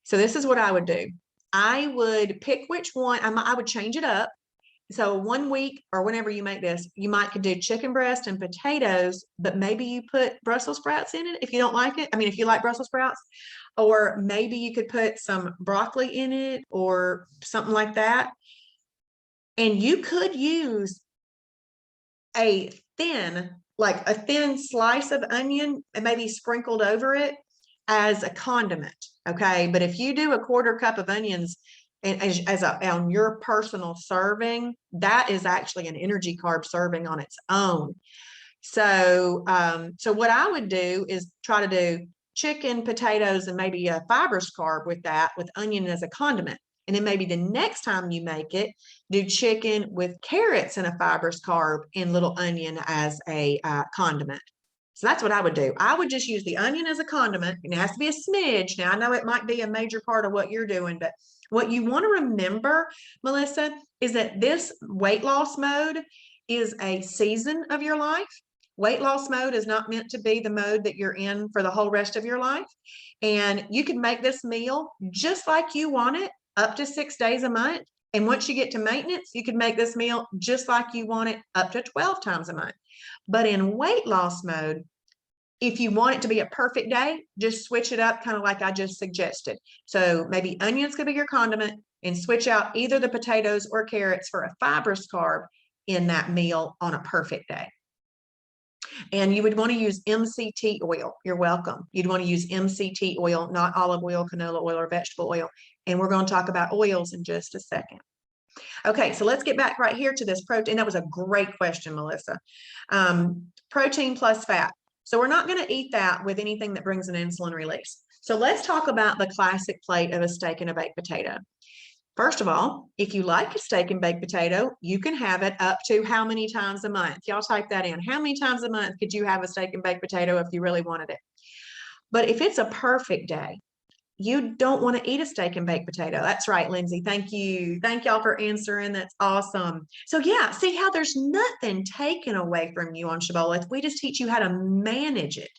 So this is what I would do. I would pick which one. I would change it up. So 1 week or whenever you make this, you could do chicken breast and potatoes, but maybe you put Brussels sprouts in it if you don't like it. I mean, if you like Brussels sprouts, or maybe you could put some broccoli in it or something like that. And you could use a thin slice of onion and maybe sprinkled over it as a condiment. Okay, but if you do a 1/4 cup of onions and on your personal serving, that is actually an energy carb serving on its own. So what I would do is try to do chicken, potatoes, and maybe a fibrous carb with that, with onion as a condiment. And then maybe the next time you make it, do chicken with carrots and a fibrous carb and little onion as a condiment. So that's what I would do. I would just use the onion as a condiment, and it has to be a smidge. Now, I know it might be a major part of what you're doing, but what you want to remember, Melissa, is that this weight loss mode is a season of your life. Weight loss mode is not meant to be the mode that you're in for the whole rest of your life. And you can make this meal just like you want it up to 6 days a month. And once you get to maintenance, you can make this meal just like you want it up to 12 times a month. But in weight loss mode, if you want it to be a perfect day, just switch it up kind of like I just suggested. So maybe onions could be your condiment, and switch out either the potatoes or carrots for a fibrous carb in that meal on a perfect day. And you would want to use MCT oil. You're welcome. You'd want to use MCT oil, not olive oil, canola oil, or vegetable oil. And we're going to talk about oils in just a second. Okay, so let's get back right here to this protein. That was a great question, Melissa. Protein plus fat. So we're not going to eat that with anything that brings an insulin release. So let's talk about the classic plate of a steak and a baked potato. First of all, if you like a steak and baked potato, you can have it up to how many times a month? Y'all type that in. How many times a month could you have a steak and baked potato if you really wanted it? But if it's a perfect day, you don't want to eat a steak and baked potato. That's right, Lindsay. Thank you. Thank y'all for answering. That's awesome. So yeah, see how there's nothing taken away from you on Shibboleth. We just teach you how to manage it.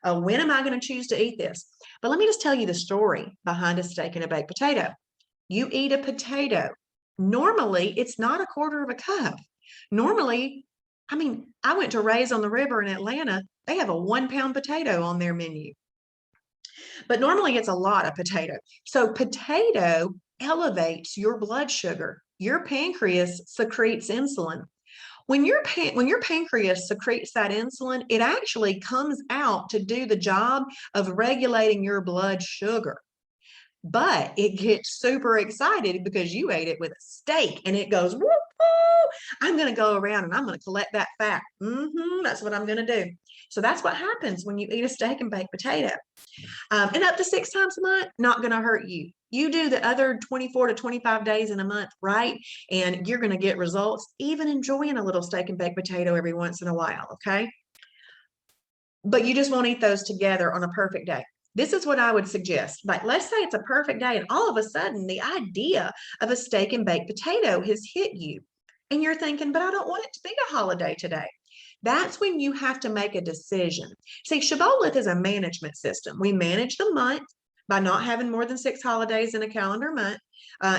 When am I going to choose to eat this? But let me just tell you the story behind a steak and a baked potato. You eat a potato. Normally, it's not a 1/4 cup. Normally, I mean, I went to Ray's on the River in Atlanta. They have a 1-pound potato on their menu. but normally it's a lot of potato. So potato elevates your blood sugar. Your pancreas secretes insulin. When your pancreas secretes that insulin, it actually comes out to do the job of regulating your blood sugar. But it gets super excited because you ate it with a steak and it goes, woo, woo, I'm going to go around and I'm going to collect that fat. That's what I'm going to do. So that's what happens when you eat a steak and baked potato. And up to 6 times a month, not going to hurt you. You do the other 24 to 25 days in a month, right? And you're going to get results, even enjoying a little steak and baked potato every once in a while, okay? But you just won't eat those together on a perfect day. This is what I would suggest. Like, let's say it's a perfect day, and all of a sudden, the idea of a steak and baked potato has hit you. And you're thinking, but I don't want it to be a holiday today. That's when you have to make a decision. See, Shibboleth is a management system. We manage the month by not having more than 6 holidays in a calendar month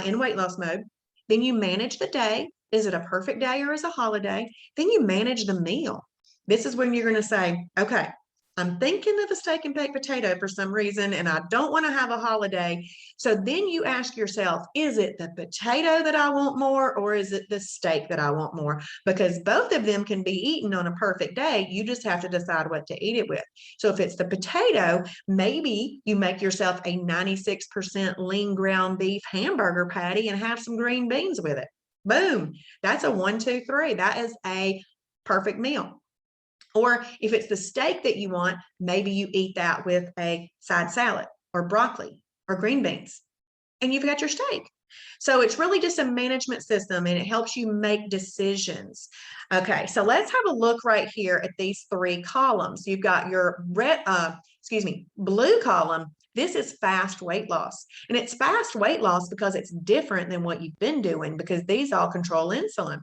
in weight loss mode. Then you manage the day. Is it a perfect day or is it a holiday? Then you manage the meal. This is when you're going to say, okay, I'm thinking of a steak and baked potato for some reason, and I don't want to have a holiday. So then you ask yourself, is it the potato that I want more, or is it the steak that I want more? Because both of them can be eaten on a perfect day. You just have to decide what to eat it with. So if it's the potato, maybe you make yourself a 96% lean ground beef hamburger patty and have some green beans with it. Boom. That's a 1, 2, 3. That is a perfect meal. Or if it's the steak that you want, maybe you eat that with a side salad or broccoli or green beans, and you've got your steak. So it's really just a management system, and it helps you make decisions. Okay, so let's have a look right here at these 3 columns. You've got your blue column. This is fast weight loss, and it's fast weight loss because it's different than what you've been doing, because these all control insulin.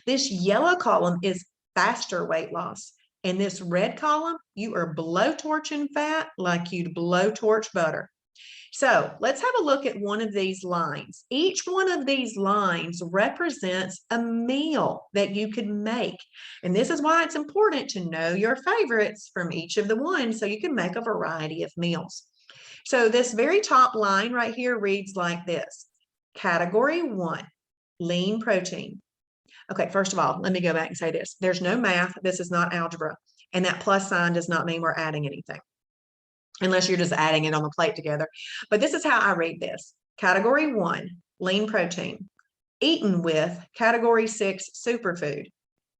This yellow column is faster weight loss. In this red column, you are blowtorching fat like you'd blowtorch butter. So let's have a look at one of these lines. Each one of these lines represents a meal that you could make. And this is why it's important to know your favorites from each of the ones so you can make a variety of meals. So this very top line right here reads like this. Category 1, lean protein. Okay, first of all, let me go back and say this. There's no math. This is not algebra. And that plus sign does not mean we're adding anything, unless you're just adding it on the plate together. But this is how I read this. Category 1, lean protein, eaten with category 6, superfood,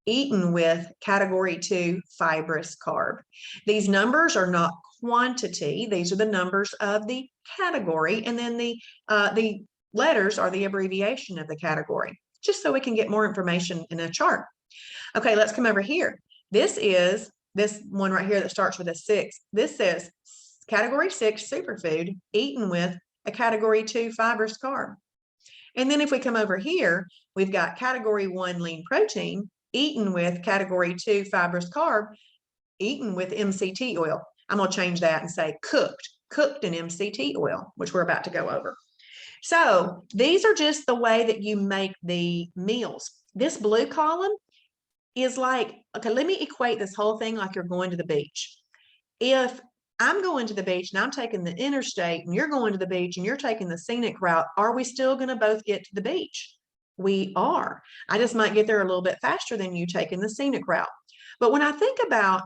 eaten with category 2, fibrous carb. These numbers are not quantity. These are the numbers of the category. And then the letters are the abbreviation of the category, just so we can get more information in a chart. Okay, let's come over here. This is this one right here that starts with a 6. This says category 6 superfood eaten with a category 2 fibrous carb. And then if we come over here, we've got category 1 lean protein eaten with category 2 fibrous carb, eaten with MCT oil. I'm going to change that and say cooked in MCT oil, which we're about to go over. So these are just the way that you make the meals. This blue column is like, okay, let me equate this whole thing like you're going to the beach. If I'm going to the beach and I'm taking the interstate and you're going to the beach and you're taking the scenic route, are we still going to both get to the beach? We are. I just might get there a little bit faster than you taking the scenic route. But when I think about,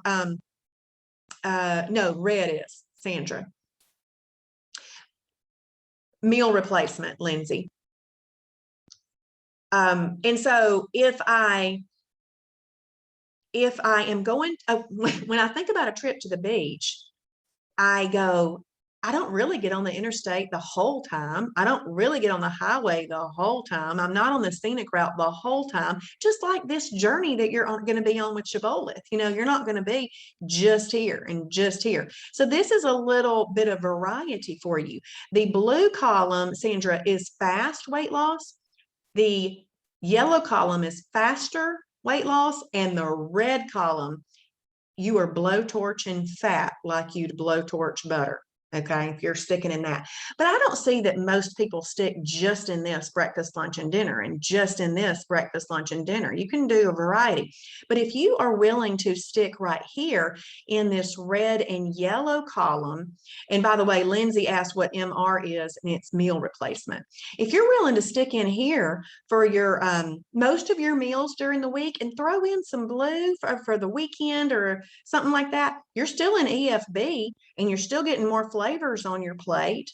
no, red is Sandra. Meal replacement, Lindsay. And so if I am going, when I think about a trip to the beach, I go, I don't really get on the interstate the whole time. I don't really get on the highway the whole time. I'm not on the scenic route the whole time, just like this journey that you're going to be on with Shibboleth. You know, you're not going to be just here and just here. So this is a little bit of variety for you. The blue column, Sandra, is fast weight loss. The yellow column is faster weight loss, and the red column, you are blowtorching fat like you'd blowtorch butter. Okay, if you're sticking in that. But I don't see that most people stick just in this breakfast, lunch, and dinner, and just in this breakfast, lunch, and dinner. You can do a variety. But if you are willing to stick right here in this red and yellow column, and by the way, Lindsay asked what MR is, and it's meal replacement. If you're willing to stick in here for your most of your meals during the week and throw in some blue for the weekend or something like that, you're still in EFB and you're still getting more flavors on your plate.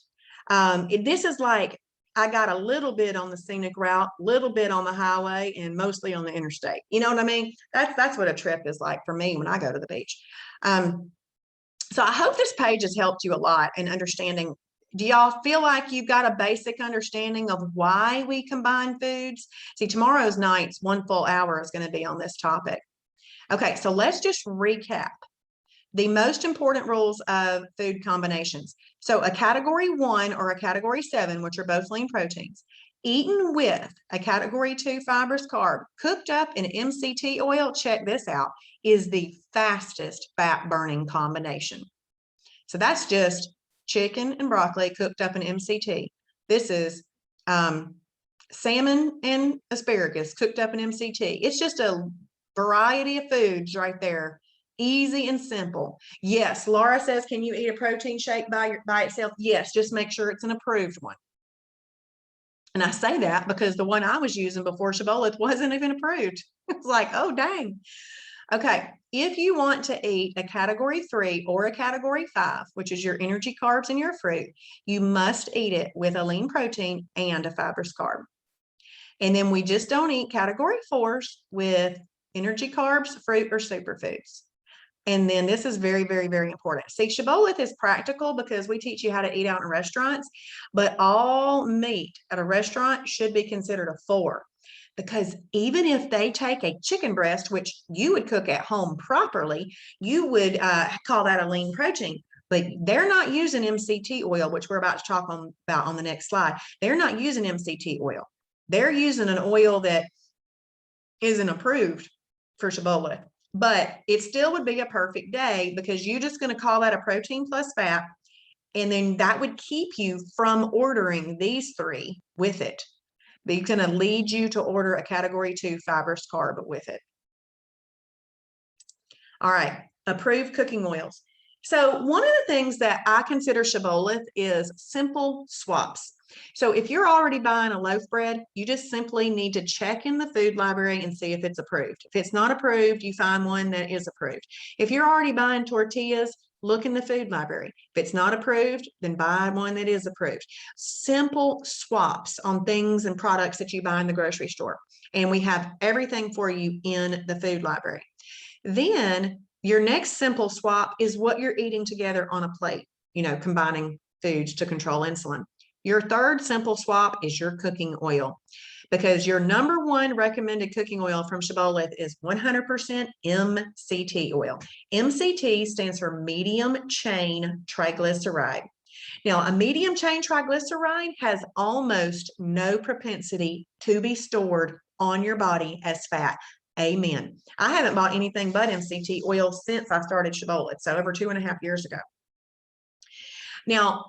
This is like, I got a little bit on the scenic route, little bit on the highway, and mostly on the interstate. You know what I mean? That's what a trip is like for me when I go to the beach. So I hope this page has helped you a lot in understanding. Do y'all feel like you've got a basic understanding of why we combine foods? See, tomorrow's night's 1 full hour is going to be on this topic. Okay, so let's just recap the most important rules of food combinations. So a category 1 or a category 7, which are both lean proteins, eaten with a category 2 fibrous carb, cooked up in MCT oil, check this out, is the fastest fat burning combination. So that's just chicken and broccoli cooked up in MCT. This is salmon and asparagus cooked up in MCT. It's just a variety of foods right there. Easy and simple. Yes, Laura says, can you eat a protein shake by itself? Yes, just make sure it's an approved one. And I say that because the one I was using before Shibboleth wasn't even approved. It's like, oh, dang. Okay, if you want to eat a category 3 or a category 5, which is your energy carbs and your fruit, you must eat it with a lean protein and a fibrous carb. And then we just don't eat category 4s with energy carbs, fruit, or superfoods. And then this is very, very, very important. See, Shibboleth is practical because we teach you how to eat out in restaurants, but all meat at a restaurant should be considered a 4. Because even if they take a chicken breast, which you would cook at home properly, you would call that a lean protein. But they're not using MCT oil, which we're about to talk about on the next slide. They're not using MCT oil. They're using an oil that isn't approved for Shibboleth. But it still would be a perfect day because you're just going to call that a protein plus fat. And then that would keep you from ordering these 3 with it. But it's going to lead you to order a category 2 fibrous carb with it. All right, approved cooking oils. So one of the things that I consider Shibboleth is simple swaps. So if you're already buying a loaf bread, you just simply need to check in the food library and see if it's approved. If it's not approved, you find one that is approved. If you're already buying tortillas, look in the food library. If it's not approved, then buy one that is approved. Simple swaps on things and products that you buy in the grocery store. And we have everything for you in the food library. Then your next simple swap is what you're eating together on a plate, combining foods to control insulin. Your third simple swap is your cooking oil, because your number 1 recommended cooking oil from Shibboleth is 100% MCT oil. MCT stands for medium chain triglyceride. Now, a medium chain triglyceride has almost no propensity to be stored on your body as fat. Amen. I haven't bought anything but MCT oil since I started Shibboleth, so over 2.5 years ago. Now,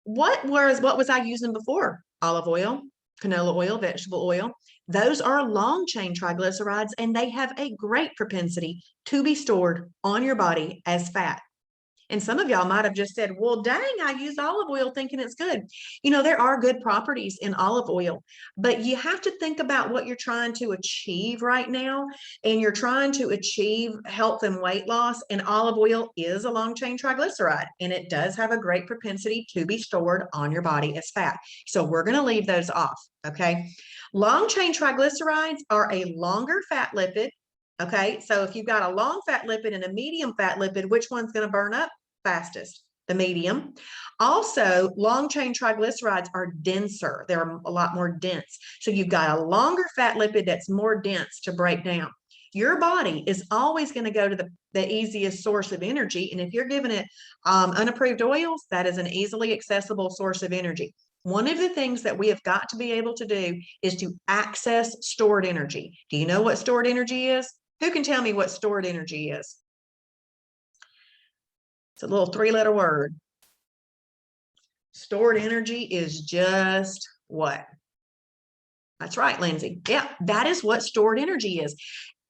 what was I using before? Olive oil, canola oil, vegetable oil. Those are long chain triglycerides, and they have a great propensity to be stored on your body as fat. And some of y'all might have just said, well, dang, I use olive oil thinking it's good. There are good properties in olive oil, but you have to think about what you're trying to achieve right now. And you're trying to achieve health and weight loss. And olive oil is a long chain triglyceride, and it does have a great propensity to be stored on your body as fat. So we're going to leave those off. Okay. Long chain triglycerides are a longer fat lipid. Okay, so if you've got a long fat lipid and a medium fat lipid, which one's going to burn up fastest? The medium. Also, long chain triglycerides are denser. They're a lot more dense. So you've got a longer fat lipid that's more dense to break down. Your body is always going to go to the easiest source of energy. And if you're giving it unapproved oils, that is an easily accessible source of energy. One of the things that we have got to be able to do is to access stored energy. Do you know what stored energy is? Who can tell me what stored energy is? It's a little 3-letter word. Stored energy is just what? That's right, Lindsay. Yeah, that is what stored energy is.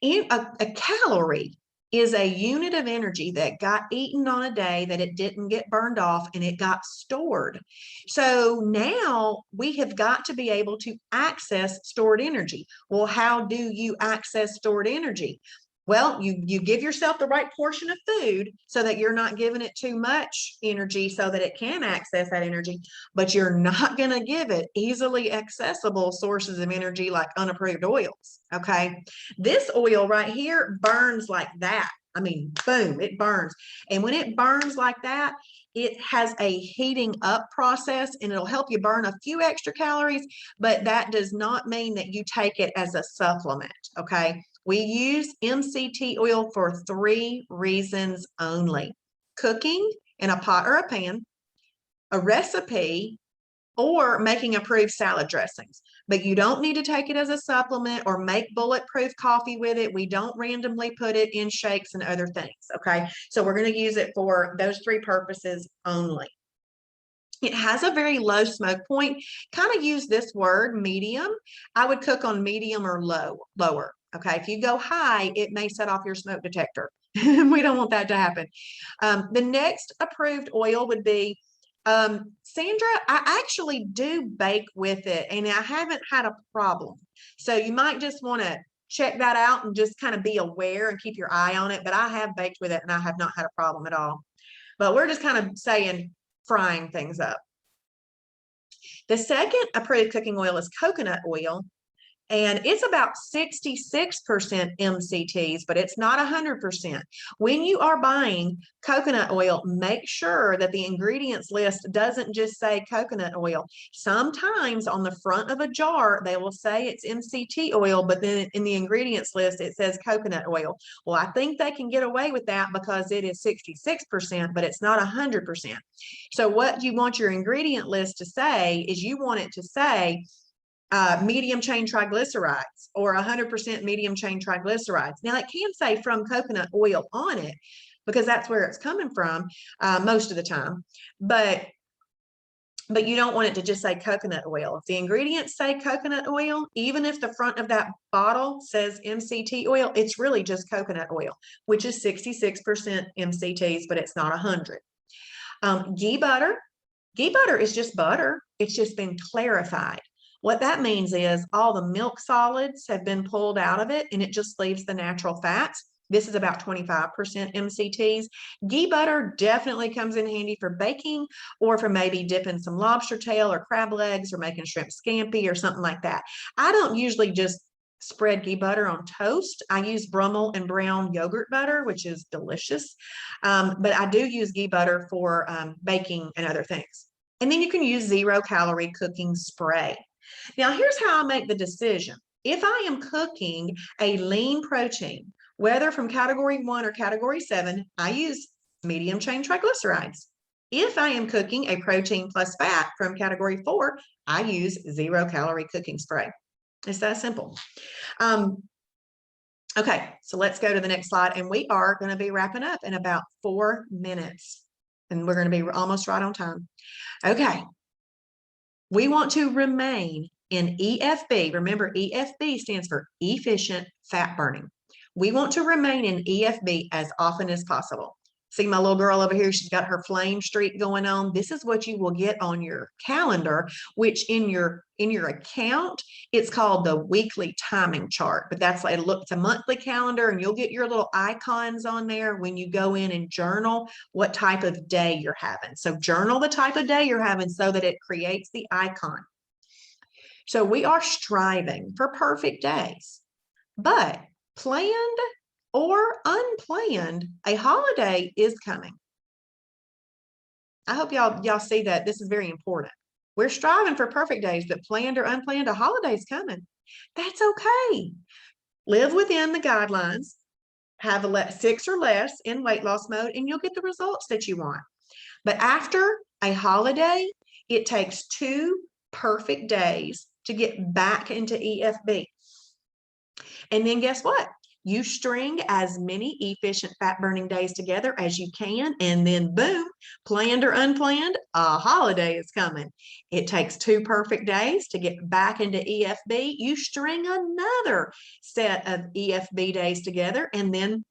A calorie is a unit of energy that got eaten on a day that it didn't get burned off and it got stored. So now we have got to be able to access stored energy. Well, how do you access stored energy? Well, you give yourself the right portion of food so that you're not giving it too much energy so that it can access that energy, but you're not going to give it easily accessible sources of energy like unapproved oils. Okay. This oil right here burns like that. I mean, boom, it burns. And when it burns like that, it has a heating up process and it'll help you burn a few extra calories, but that does not mean that you take it as a supplement. Okay. We use MCT oil for 3 reasons only: cooking in a pot or a pan, a recipe, or making approved salad dressings. But you don't need to take it as a supplement or make bulletproof coffee with it. We don't randomly put it in shakes and other things. Okay. So we're going to use it for those 3 purposes only. It has a very low smoke point. Kind of use this word, medium. I would cook on medium or lower. Okay. If you go high, it may set off your smoke detector. We don't want that to happen. The next approved oil would be Sandra. I actually do bake with it and I haven't had a problem. So you might just want to check that out and just kind of be aware and keep your eye on it. But I have baked with it and I have not had a problem at all. But we're just kind of saying frying things up. The second approved cooking oil is coconut oil. And it's about 66% MCTs, but it's not 100%. When you are buying coconut oil, make sure that the ingredients list doesn't just say coconut oil. Sometimes on the front of a jar, they will say it's MCT oil, but then in the ingredients list, it says coconut oil. Well, I think they can get away with that because it is 66%, but it's not 100%. So what you want your ingredient list to say is you want it to say medium chain triglycerides or 100% medium chain triglycerides. Now it can say from coconut oil on it because that's where it's coming from most of the time, but you don't want it to just say coconut oil. If the ingredients say coconut oil, even if the front of that bottle says MCT oil, it's really just coconut oil, which is 66% MCTs, but it's not 100. Ghee butter. Ghee butter is just butter. It's just been clarified. What that means is all the milk solids have been pulled out of it and it just leaves the natural fats. This is about 25% MCTs. Ghee butter definitely comes in handy for baking or for maybe dipping some lobster tail or crab legs or making shrimp scampi or something like that. I don't usually just spread ghee butter on toast. I use Brummel and Brown yogurt butter, which is delicious. But I do use ghee butter for baking and other things. And then you can use 0-calorie cooking spray. Now, here's how I make the decision. If I am cooking a lean protein, whether from category 1 or category 7, I use medium chain triglycerides. If I am cooking a protein plus fat from category 4, I use 0-calorie cooking spray. It's that simple. Okay, so let's go to the next slide. And we are going to be wrapping up in about 4 minutes. And we're going to be almost right on time. Okay. We want to remain in EFB. Remember, EFB stands for efficient fat burning. We want to remain in EFB as often as possible. See my little girl over here, she's got her flame streak going on. This is what you will get on your calendar, which in your account, it's called the weekly timing chart. But that's like, look, it's a monthly calendar and you'll get your little icons on there when you go in and journal what type of day you're having. So journal the type of day you're having so that it creates the icon. So we are striving for perfect days, but planned or unplanned, a holiday is coming. I hope y'all see that this is very important. We're striving for perfect days, but planned or unplanned, a holiday is coming. That's okay. Live within the guidelines, have 6 or less in weight loss mode, and you'll get the results that you want. But after a holiday, it takes 2 perfect days to get back into EFB. And then guess what? You string as many efficient fat burning days together as you can, and then boom, planned or unplanned, a holiday is coming. It takes 2 perfect days to get back into EFB. You string another set of EFB days together, and then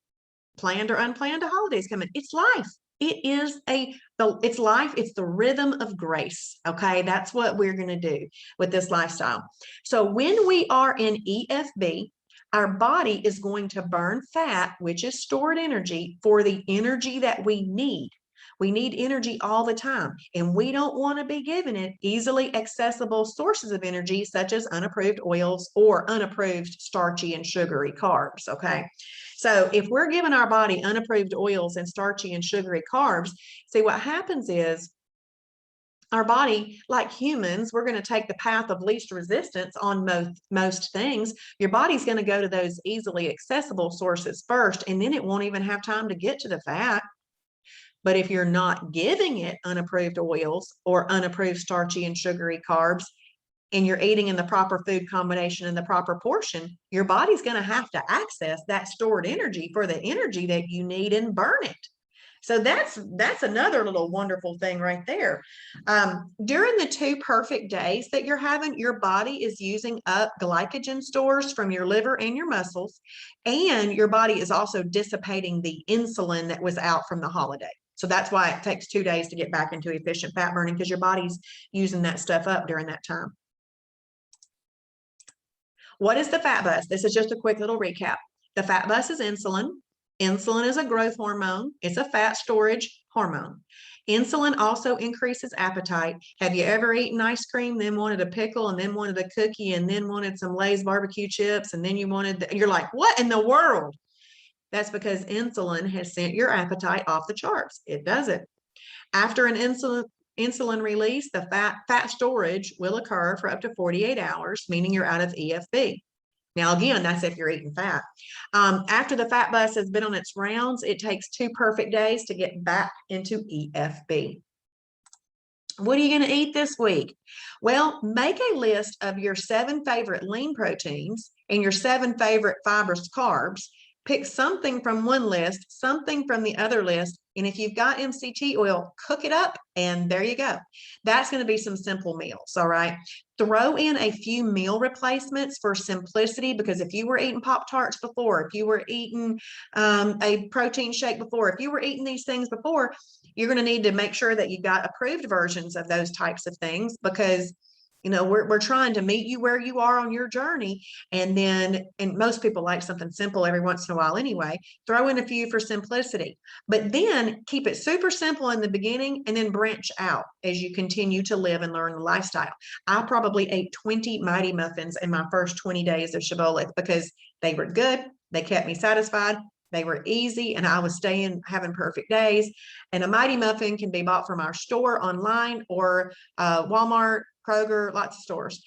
planned or unplanned, a holiday's coming. It's life. It's life. It's the rhythm of grace. Okay. That's what we're going to do with this lifestyle. So when we are in EFB, our body is going to burn fat, which is stored energy, for the energy that we need. We need energy all the time, and we don't want to be given it easily accessible sources of energy, such as unapproved oils or unapproved starchy and sugary carbs. Okay. So if we're giving our body unapproved oils and starchy and sugary carbs, see what happens is our body, like humans, we're going to take the path of least resistance on most things. Your body's going to go to those easily accessible sources first, and then it won't even have time to get to the fat. But if you're not giving it unapproved oils or unapproved starchy and sugary carbs, and you're eating in the proper food combination in the proper portion, your body's going to have to access that stored energy for the energy that you need and burn it. So that's another little wonderful thing right there. During the 2 perfect days that you're having, your body is using up glycogen stores from your liver and your muscles, and your body is also dissipating the insulin that was out from the holiday. So that's why it takes 2 days to get back into efficient fat burning, because your body's using that stuff up during that time. What is the fat bus? This is just a quick little recap. The fat bus is insulin. Insulin is a growth hormone. It's a fat storage hormone. Insulin also increases appetite. Have you ever eaten ice cream, then wanted a pickle, and then wanted a cookie, and then wanted some Lay's barbecue chips, and then you're like, what in the world? That's because insulin has sent your appetite off the charts. It does it. After an insulin release, the fat storage will occur for up to 48 hours, meaning you're out of EFB. Now, again, that's if you're eating fat. After the fat bus has been on its rounds, it takes 2 perfect days to get back into EFB. What are you going to eat this week? Well, make a list of your 7 favorite lean proteins and your 7 favorite fibrous carbs. Pick something from one list, something from the other list, and if you've got MCT oil, cook it up, and there you go. That's going to be some simple meals, all right? Throw in a few meal replacements for simplicity, because if you were eating Pop-Tarts before, if you were eating a protein shake before, if you were eating these things before, you're going to need to make sure that you've got approved versions of those types of things, because we're trying to meet you where you are on your journey. And most people like something simple every once in a while anyway. Throw in a few for simplicity, but then keep it super simple in the beginning and then branch out as you continue to live and learn the lifestyle. I probably ate 20 Mighty Muffins in my first 20 days of Shibboleth because they were good. They kept me satisfied. They were easy, and I was having perfect days. And a Mighty Muffin can be bought from our store online or Walmart, Kroger, lots of stores.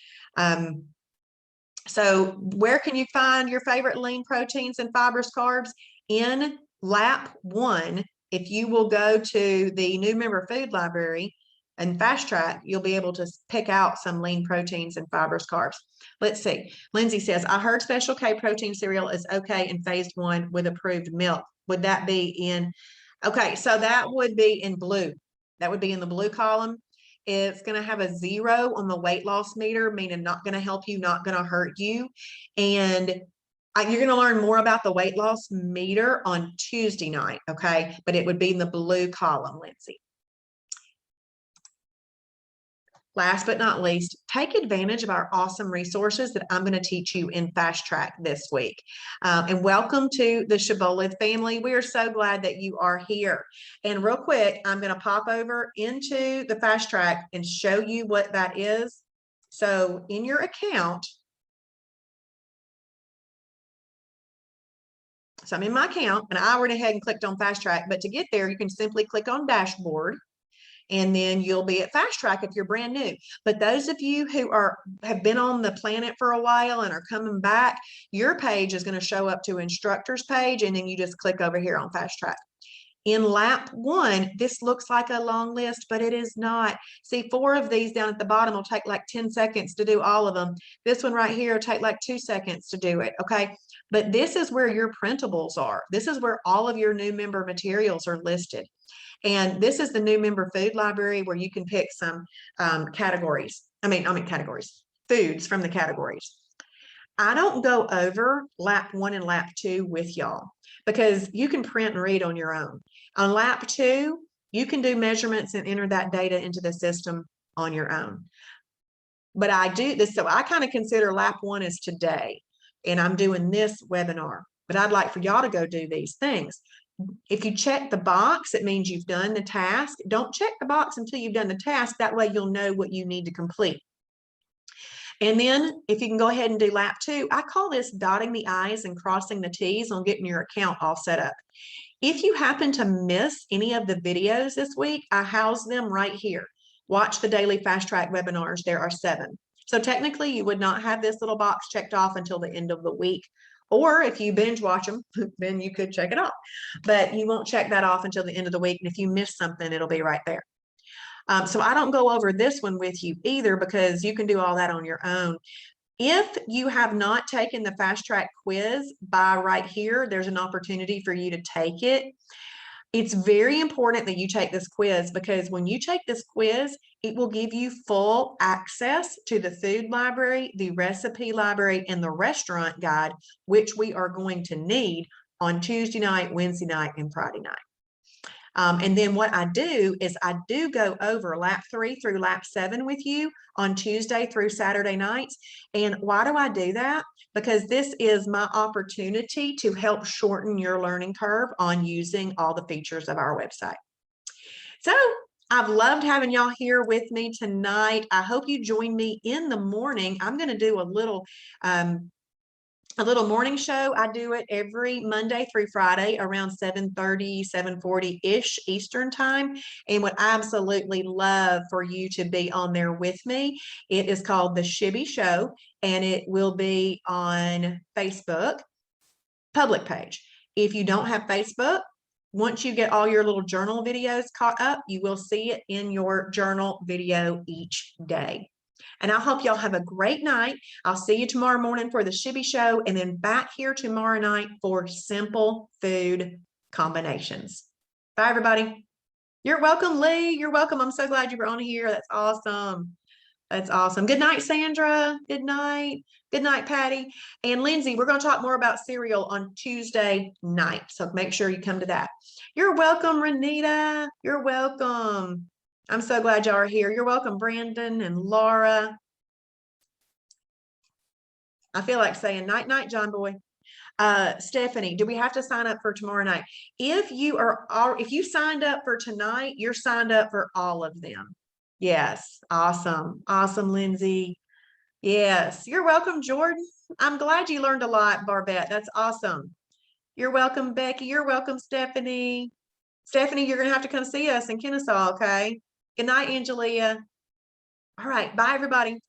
So where can you find your favorite lean proteins and fibrous carbs? In lap 1, if you will go to the new member food library and Fast Track, you'll be able to pick out some lean proteins and fibrous carbs. Let's see. Lindsay says, I heard Special K protein cereal is okay in phase 1 with approved milk. Would that be in? Okay, so that would be in blue. That would be in the blue column. It's going to have a 0 on the weight loss meter, meaning not going to help you, not going to hurt you. And you're going to learn more about the weight loss meter on Tuesday night, okay? But it would be in the blue column, Lindsay. Last but not least, take advantage of our awesome resources that I'm going to teach you in Fast Track this week. And welcome to the Shibboleth family. We are so glad that you are here. And real quick, I'm going to pop over into the Fast Track and show you what that is. So in your account, so I'm in my account, and I went ahead and clicked on Fast Track. But to get there, you can simply click on Dashboard. And then you'll be at Fast Track if you're brand new. But those of you who have been on the planet for a while and are coming back, your page is going to show up to instructors page, and then you just click over here on Fast Track. In lap 1, this looks like a long list, but it is not. See, 4 of these down at the bottom will take like 10 seconds to do all of them. This one right here will take like 2 seconds to do it, okay? But this is where your printables are. This is where all of your new member materials are listed. And this is the new member food library where you can pick some categories. Categories, foods from the categories. I don't go over lap 1 and lap 2 with y'all because you can print and read on your own. On lap 2, you can do measurements and enter that data into the system on your own. But I do this, so I kind of consider lap 1 as today, and I'm doing this webinar, but I'd like for y'all to go do these things. If you check the box, it means you've done the task. Don't check the box until you've done the task. That way you'll know what you need to complete. And then if you can go ahead and do lap 2, I call this dotting the I's and crossing the T's on getting your account all set up. If you happen to miss any of the videos this week, I house them right here. Watch the daily fast track webinars. There are 7. So technically you would not have this little box checked off until the end of the week. Or if you binge watch them, then you could check it off. But you won't check that off until the end of the week. And if you miss something, it'll be right there. So I don't go over this one with you either because you can do all that on your own. If you have not taken the fast track quiz by right here, there's an opportunity for you to take it. It's very important that you take this quiz because when you take this quiz, it will give you full access to the food library, the recipe library, and the restaurant guide, which we are going to need on Tuesday night, Wednesday night, and Friday night. And then what I do is I do go over lap 3 through lap 7 with you on Tuesday through Saturday nights. And why do I do that? Because this is my opportunity to help shorten your learning curve on using all the features of our website. So I've loved having y'all here with me tonight. I hope you join me in the morning. I'm going to do a little morning show. I do it every Monday through Friday around 7:30, 7:40-ish Eastern time. And would absolutely love for you to be on there with me. It is called The Shibby Show, and it will be on Facebook, public page. If you don't have Facebook, once you get all your little journal videos caught up, you will see it in your journal video each day. And I hope y'all have a great night. I'll see you tomorrow morning for the Shibby Show and then back here tomorrow night for simple food combinations. Bye, everybody. You're welcome, Lee. You're welcome. I'm so glad you were on here. That's awesome. That's awesome. Good night, Sandra. Good night. Good night, Patty. And Lindsay, we're going to talk more about cereal on Tuesday night. So make sure you come to that. You're welcome, Renita. You're welcome. I'm so glad y'all are here. You're welcome, Brandon and Laura. I feel like saying night, night, John Boy. Stephanie, do we have to sign up for tomorrow night? If you signed up for tonight, you're signed up for all of them. Yes. Awesome. Awesome, Lindsay. Yes. You're welcome, Jordan. I'm glad you learned a lot, Barbette. That's awesome. You're welcome, Becky. You're welcome, Stephanie. Stephanie, you're going to have to come see us in Kennesaw, okay? Good night, Angelia. All right. Bye, everybody.